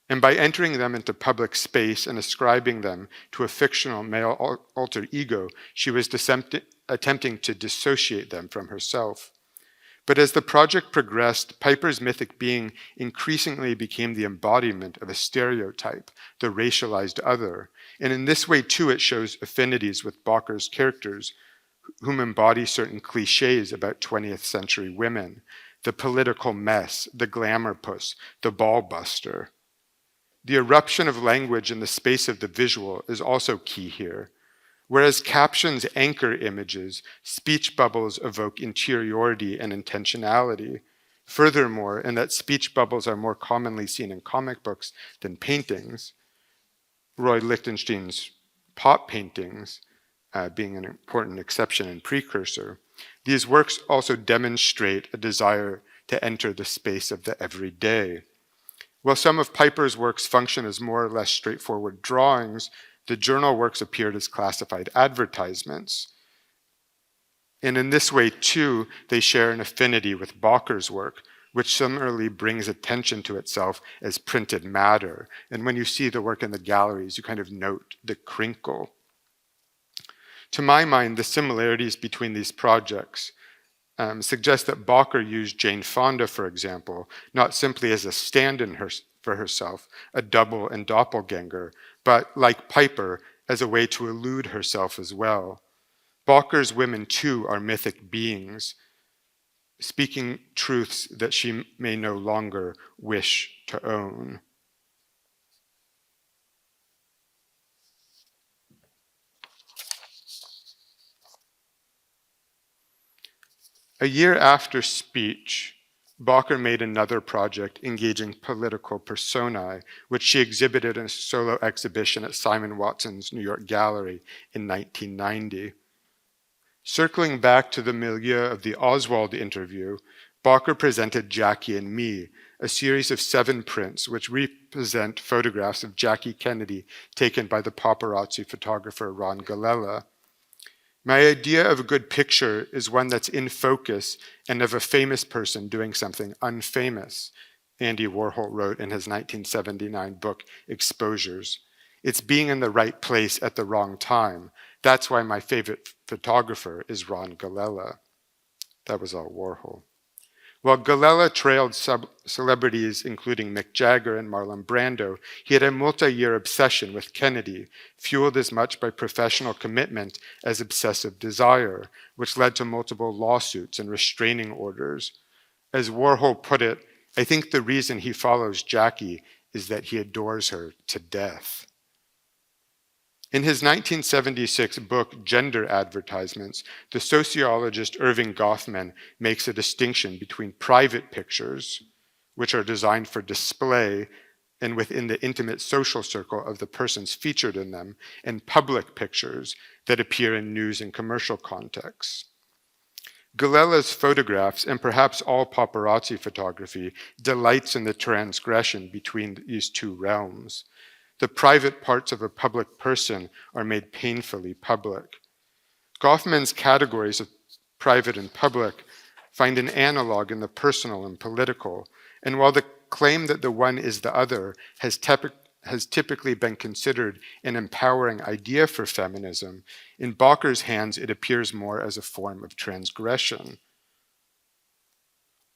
Speaker 4: and by entering them into public space and ascribing them to a fictional male alter ego, she was attempting to dissociate them from herself. But as the project progressed, Piper's mythic being increasingly became the embodiment of a stereotype, the racialized other, and in this way too it shows affinities with Bacher's characters, whom embody certain cliches about 20th century women, the political mess, the glamour puss, the ball buster. The eruption of language in the space of the visual is also key here. Whereas captions anchor images, speech bubbles evoke interiority and intentionality. Furthermore, in that speech bubbles are more commonly seen in comic books than paintings, Roy Lichtenstein's pop paintings being an important exception and precursor, these works also demonstrate a desire to enter the space of the everyday. While some of Piper's works function as more or less straightforward drawings, the journal works appeared as classified advertisements. And in this way, too, they share an affinity with Bacher's work, which similarly brings attention to itself as printed matter. And when you see the work in the galleries, you kind of note the crinkle. To my mind, the similarities between these projects suggest that Bacher used Jane Fonda, for example, not simply as a stand-in for herself, a double and doppelganger, but, like Piper, as a way to elude herself as well. Bacher's women, too, are mythic beings, speaking truths that she may no longer wish to own. A year after Speech, Bacher made another project engaging political personae, which she exhibited in a solo exhibition at Simon Watson's New York Gallery in 1990. Circling back to the milieu of the Oswald interview, Bacher presented Jackie and Me, a series of 7 prints which represent photographs of Jackie Kennedy taken by the paparazzi photographer Ron Galella. My idea of a good picture is one that's in focus and of a famous person doing something unfamous, Andy Warhol wrote in his 1979 book, Exposures. It's being in the right place at the wrong time. That's why my favorite photographer is Ron Galella. That was all Warhol. While Galella trailed celebrities including Mick Jagger and Marlon Brando, he had a multi-year obsession with Kennedy, fueled as much by professional commitment as obsessive desire, which led to multiple lawsuits and restraining orders. As Warhol put it, I think the reason he follows Jackie is that he adores her to death. In his 1976 book, Gender Advertisements, the sociologist Irving Goffman makes a distinction between private pictures, which are designed for display and within the intimate social circle of the persons featured in them, and public pictures that appear in news and commercial contexts. Galella's photographs, and perhaps all paparazzi photography, delights in the transgression between these two realms. The private parts of a public person are made painfully public. Goffman's categories of private and public find an analog in the personal and political, and while the claim that the one is the other has typically been considered an empowering idea for feminism, in Bacher's hands it appears more as a form of transgression.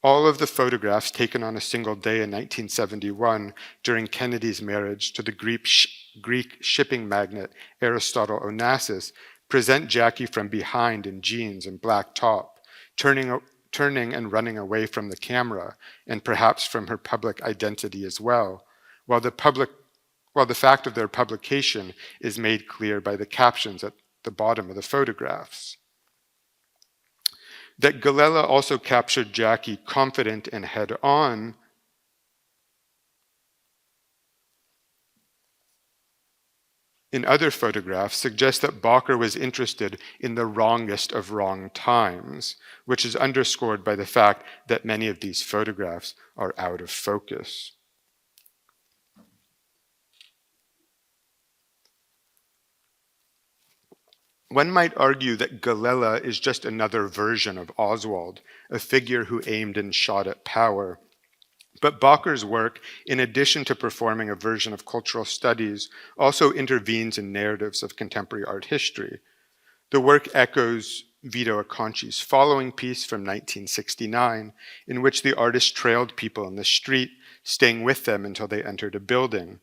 Speaker 4: All of the photographs taken on a single day in 1971 during Kennedy's marriage to the Greek shipping magnate Aristotle Onassis present Jackie from behind in jeans and black top, turning and running away from the camera, and perhaps from her public identity as well, while the fact of their publication is made clear by the captions at the bottom of the photographs. That Galella also captured Jackie confident and head-on in other photographs suggests that Bacher was interested in the wrongest of wrong times, which is underscored by the fact that many of these photographs are out of focus. One might argue that Galella is just another version of Oswald, a figure who aimed and shot at power. But Bacher's work, in addition to performing a version of cultural studies, also intervenes in narratives of contemporary art history. The work echoes Vito Acconci's following piece from 1969, in which the artist trailed people in the street, staying with them until they entered a building.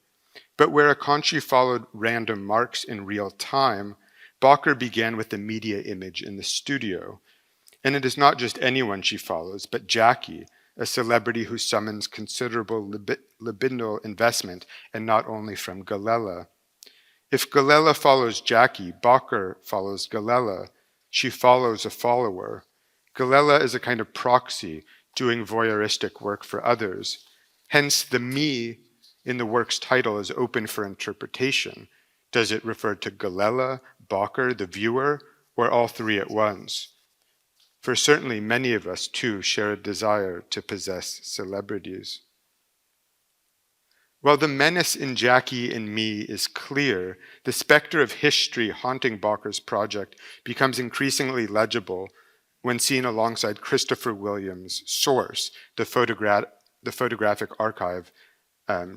Speaker 4: But where Acconci followed random marks in real time, Bacher began with the media image in the studio. And it is not just anyone she follows, but Jackie, a celebrity who summons considerable libidinal investment, and not only from Galella. If Galella follows Jackie, Bacher follows Galella. She follows a follower. Galella is a kind of proxy, doing voyeuristic work for others. Hence, the me in the work's title is open for interpretation. Does it refer to Galella, Bacher, the viewer, or all three at once? For certainly many of us, too, share a desire to possess celebrities. While the menace in Jackie and me is clear, the specter of history haunting Bacher's project becomes increasingly legible when seen alongside Christopher Williams' source, the photographic archive,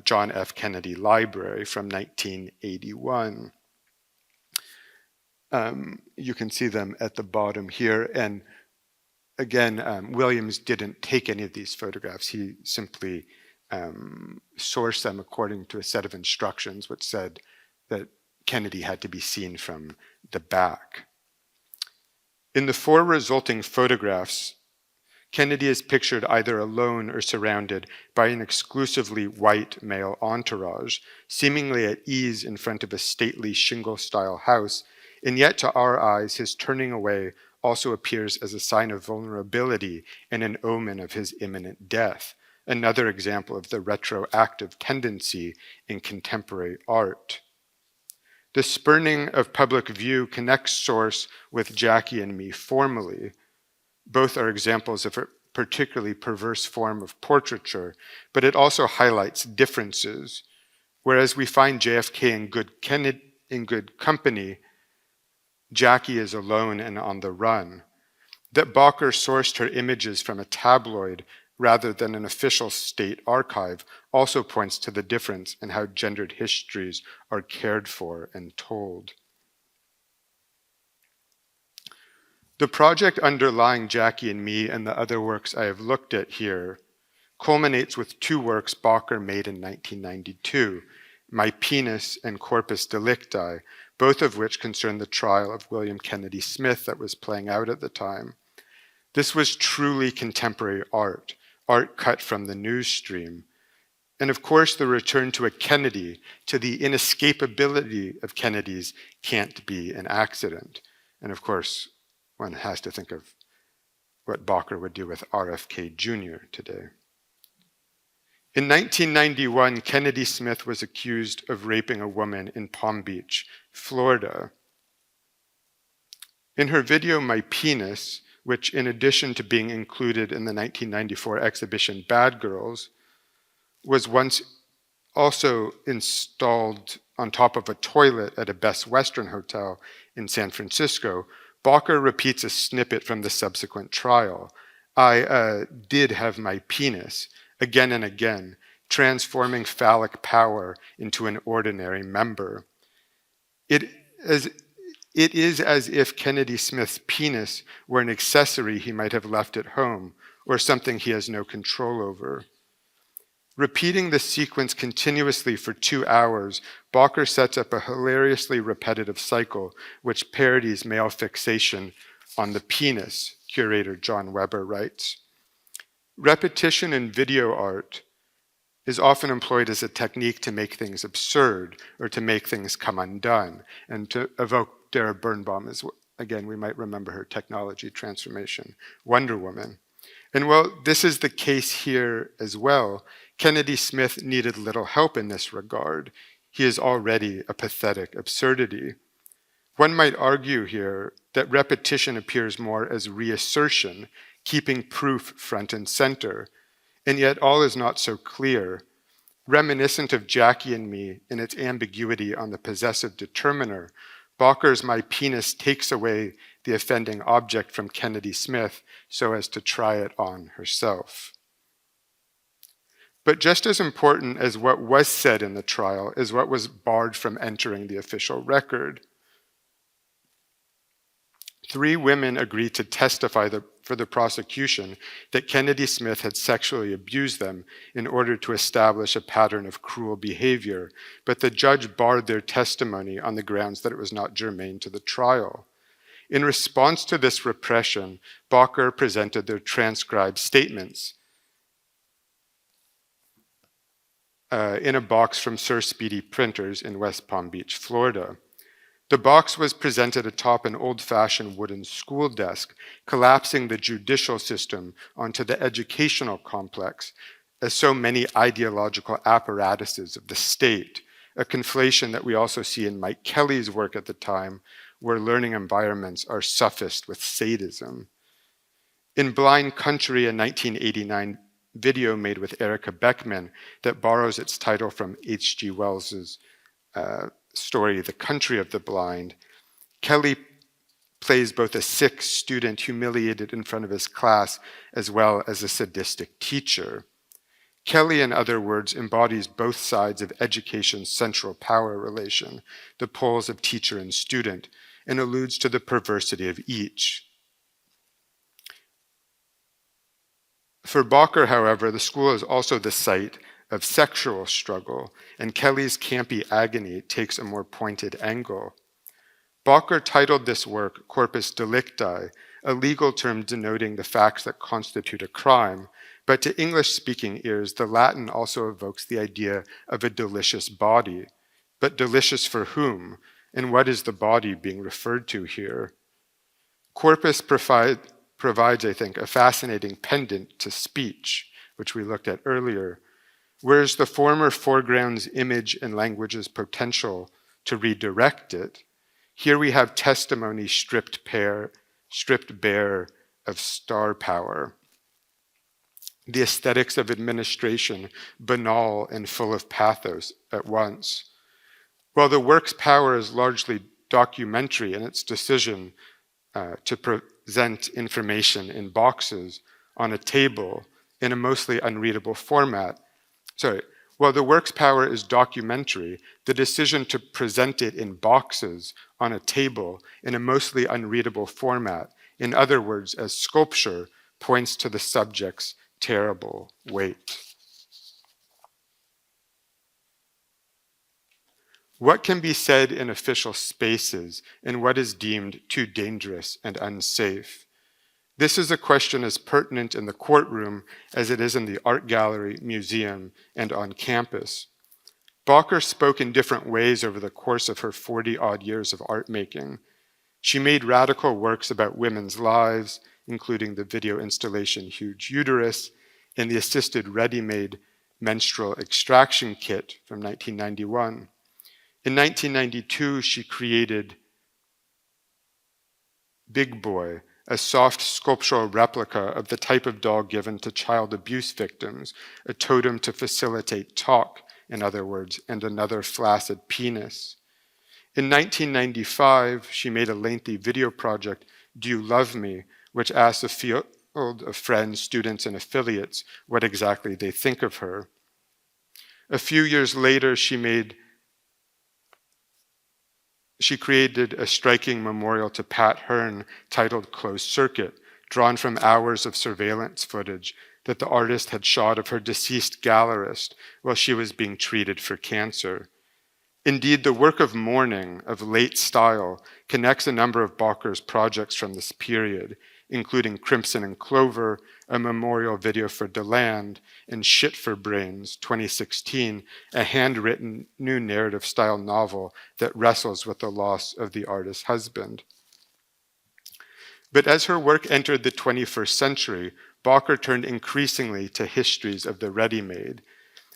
Speaker 4: John F. Kennedy Library from 1981. You can see them at the bottom here, and again, Williams didn't take any of these photographs. He simply sourced them according to a set of instructions which said that Kennedy had to be seen from the back. In the four resulting photographs, Kennedy is pictured either alone or surrounded by an exclusively white male entourage, seemingly at ease in front of a stately shingle-style house, and yet to our eyes his turning away also appears as a sign of vulnerability and an omen of his imminent death, another example of the retroactive tendency in contemporary art. The spurning of public view connects source with Jackie and me formally. Both are examples of a particularly perverse form of portraiture, but it also highlights differences. Whereas we find JFK in good company, Jackie is alone and on the run. That Bacher sourced her images from a tabloid rather than an official state archive also points to the difference in how gendered histories are cared for and told. The project underlying Jackie and Me and the other works I have looked at here culminates with two works Bacher made in 1992, My Penis and Corpus Delicti, both of which concern the trial of William Kennedy Smith that was playing out at the time. This was truly contemporary art cut from the news stream. And of course, the return to a Kennedy, to the inescapability of Kennedys, can't be an accident. And of course, one has to think of what Bacher would do with RFK Jr. today. In 1991, Kennedy Smith was accused of raping a woman in Palm Beach, Florida. In her video, My Penis, which in addition to being included in the 1994 exhibition Bad Girls, was once also installed on top of a toilet at a Best Western hotel in San Francisco, Bacher repeats a snippet from the subsequent trial. I did have my penis, again and again, transforming phallic power into an ordinary member. It is as if Kennedy Smith's penis were an accessory he might have left at home, or something he has no control over. Repeating the sequence continuously for 2 hours, Bacher sets up a hilariously repetitive cycle which parodies male fixation on the penis, curator John Weber writes. Repetition in video art is often employed as a technique to make things absurd or to make things come undone, and to evoke Dara Birnbaum as, again, we might remember her technology transformation, Wonder Woman. And while this is the case here as well, Kennedy Smith needed little help in this regard. He is already a pathetic absurdity. One might argue here that repetition appears more as reassertion, keeping proof front and center, and yet all is not so clear. Reminiscent of Jackie and Me in its ambiguity on the possessive determiner, Bacher's "My penis takes away the offending object from Kennedy Smith so as to try it on herself." But just as important as what was said in the trial is what was barred from entering the official record. 3 women agreed to testify for the prosecution that Kennedy Smith had sexually abused them in order to establish a pattern of cruel behavior, but the judge barred their testimony on the grounds that it was not germane to the trial. In response to this repression, Bacher presented their transcribed statements in a box from Sir Speedy Printers in West Palm Beach, Florida. The box was presented atop an old-fashioned wooden school desk, collapsing the judicial system onto the educational complex, as so many ideological apparatuses of the state, a conflation that we also see in Mike Kelly's work at the time, where learning environments are suffused with sadism. In Blind Country, a 1989 video made with Erica Beckman that borrows its title from H.G. Wells's story, The Country of the Blind, Kelly plays both a sick student humiliated in front of his class as well as a sadistic teacher. Kelly, in other words, embodies both sides of education's central power relation, the poles of teacher and student, and alludes to the perversity of each. For Bacher, however, the school is also the site of sexual struggle, and Kelly's campy agony takes a more pointed angle. Bacher titled this work Corpus Delicti, a legal term denoting the facts that constitute a crime, but to English-speaking ears, the Latin also evokes the idea of a delicious body. But delicious for whom? And what is the body being referred to here? Corpus provides, I think, a fascinating pendant to speech, which we looked at earlier. Whereas the former foregrounds image and language's potential to redirect it, here we have testimony stripped bare of star power. The aesthetics of administration, banal and full of pathos at once. While the work's power is largely documentary in its decision to present information in boxes on a table in a mostly unreadable format, while the work's power is documentary, the decision to present it in boxes on a table in a mostly unreadable format, in other words, as sculpture, points to the subject's terrible weight. What can be said in official spaces and what is deemed too dangerous and unsafe? This is a question as pertinent in the courtroom as it is in the art gallery, museum, and on campus. Bacher spoke in different ways over the course of her 40-odd years of art making. She made radical works about women's lives, including the video installation Huge Uterus and the assisted ready-made menstrual extraction kit from 1991. In 1992, she created Big Boy, a soft sculptural replica of the type of doll given to child abuse victims, a totem to facilitate talk, in other words, and another flaccid penis. In 1995, she made a lengthy video project, Do You Love Me?, which asks a field of friends, students, and affiliates what exactly they think of her. A few years later, she created a striking memorial to Pat Hearn titled Closed Circuit, drawn from hours of surveillance footage that the artist had shot of her deceased gallerist while she was being treated for cancer. Indeed, the work of mourning, of late style, connects a number of Bacher's projects from this period, including Crimson and Clover, a memorial video for DeLand, and Shit for Brains, 2016, a handwritten new narrative-style novel that wrestles with the loss of the artist's husband. But as her work entered the 21st century, Bacher turned increasingly to histories of the ready-made.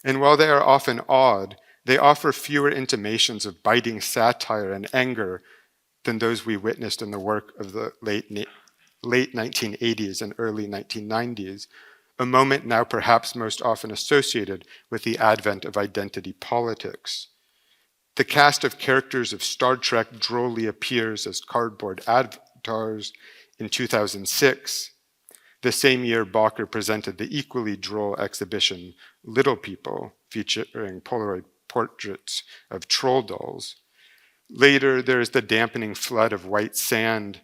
Speaker 4: And while they are often odd, they offer fewer intimations of biting satire and anger than those we witnessed in the work of the late 1980s and early 1990s, a moment now perhaps most often associated with the advent of identity politics. The cast of characters of Star Trek drolly appears as cardboard avatars in 2006, the same year Bacher presented the equally droll exhibition Little People, featuring Polaroid portraits of troll dolls. Later, there is the dampening flood of white sand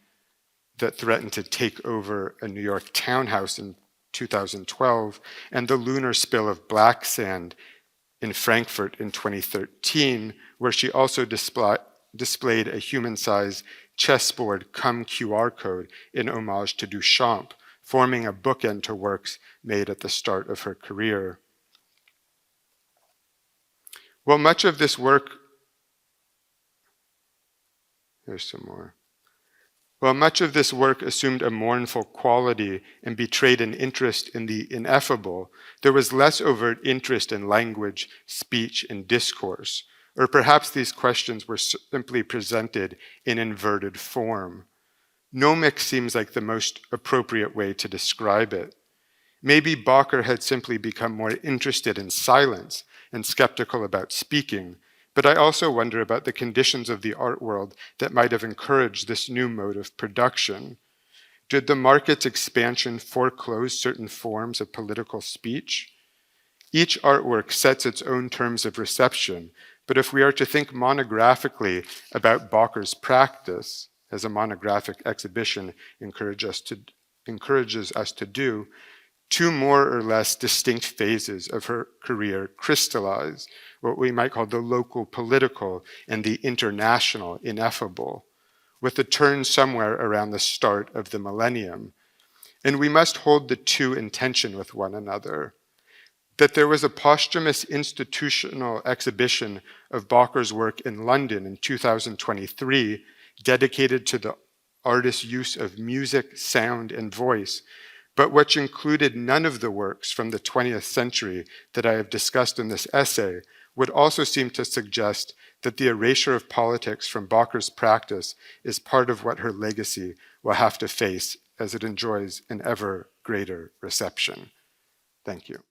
Speaker 4: that threatened to take over a New York townhouse in 2012, and the lunar spill of black sand in Frankfurt in 2013, where she also displayed a human-sized chessboard cum QR code in homage to Duchamp, forming a bookend to works made at the start of her career. Well, much of this work, here's some more. While much of this work assumed a mournful quality and betrayed an interest in the ineffable, there was less overt interest in language, speech, and discourse, or perhaps these questions were simply presented in inverted form. Gnomic seems like the most appropriate way to describe it. Maybe Bacher had simply become more interested in silence and skeptical about speaking, but I also wonder about the conditions of the art world that might have encouraged this new mode of production. Did the market's expansion foreclose certain forms of political speech? Each artwork sets its own terms of reception, but if we are to think monographically about Bacher's practice, as a monographic exhibition encourages us to do, two more or less distinct phases of her career crystallize, what we might call the local political and the international ineffable, with a turn somewhere around the start of the millennium. And we must hold the two in tension with one another. That there was a posthumous institutional exhibition of Bacher's work in London in 2023, dedicated to the artist's use of music, sound, and voice, but which included none of the works from the 20th century that I have discussed in this essay, would also seem to suggest that the erasure of politics from Bacher's practice is part of what her legacy will have to face as it enjoys an ever greater reception. Thank you.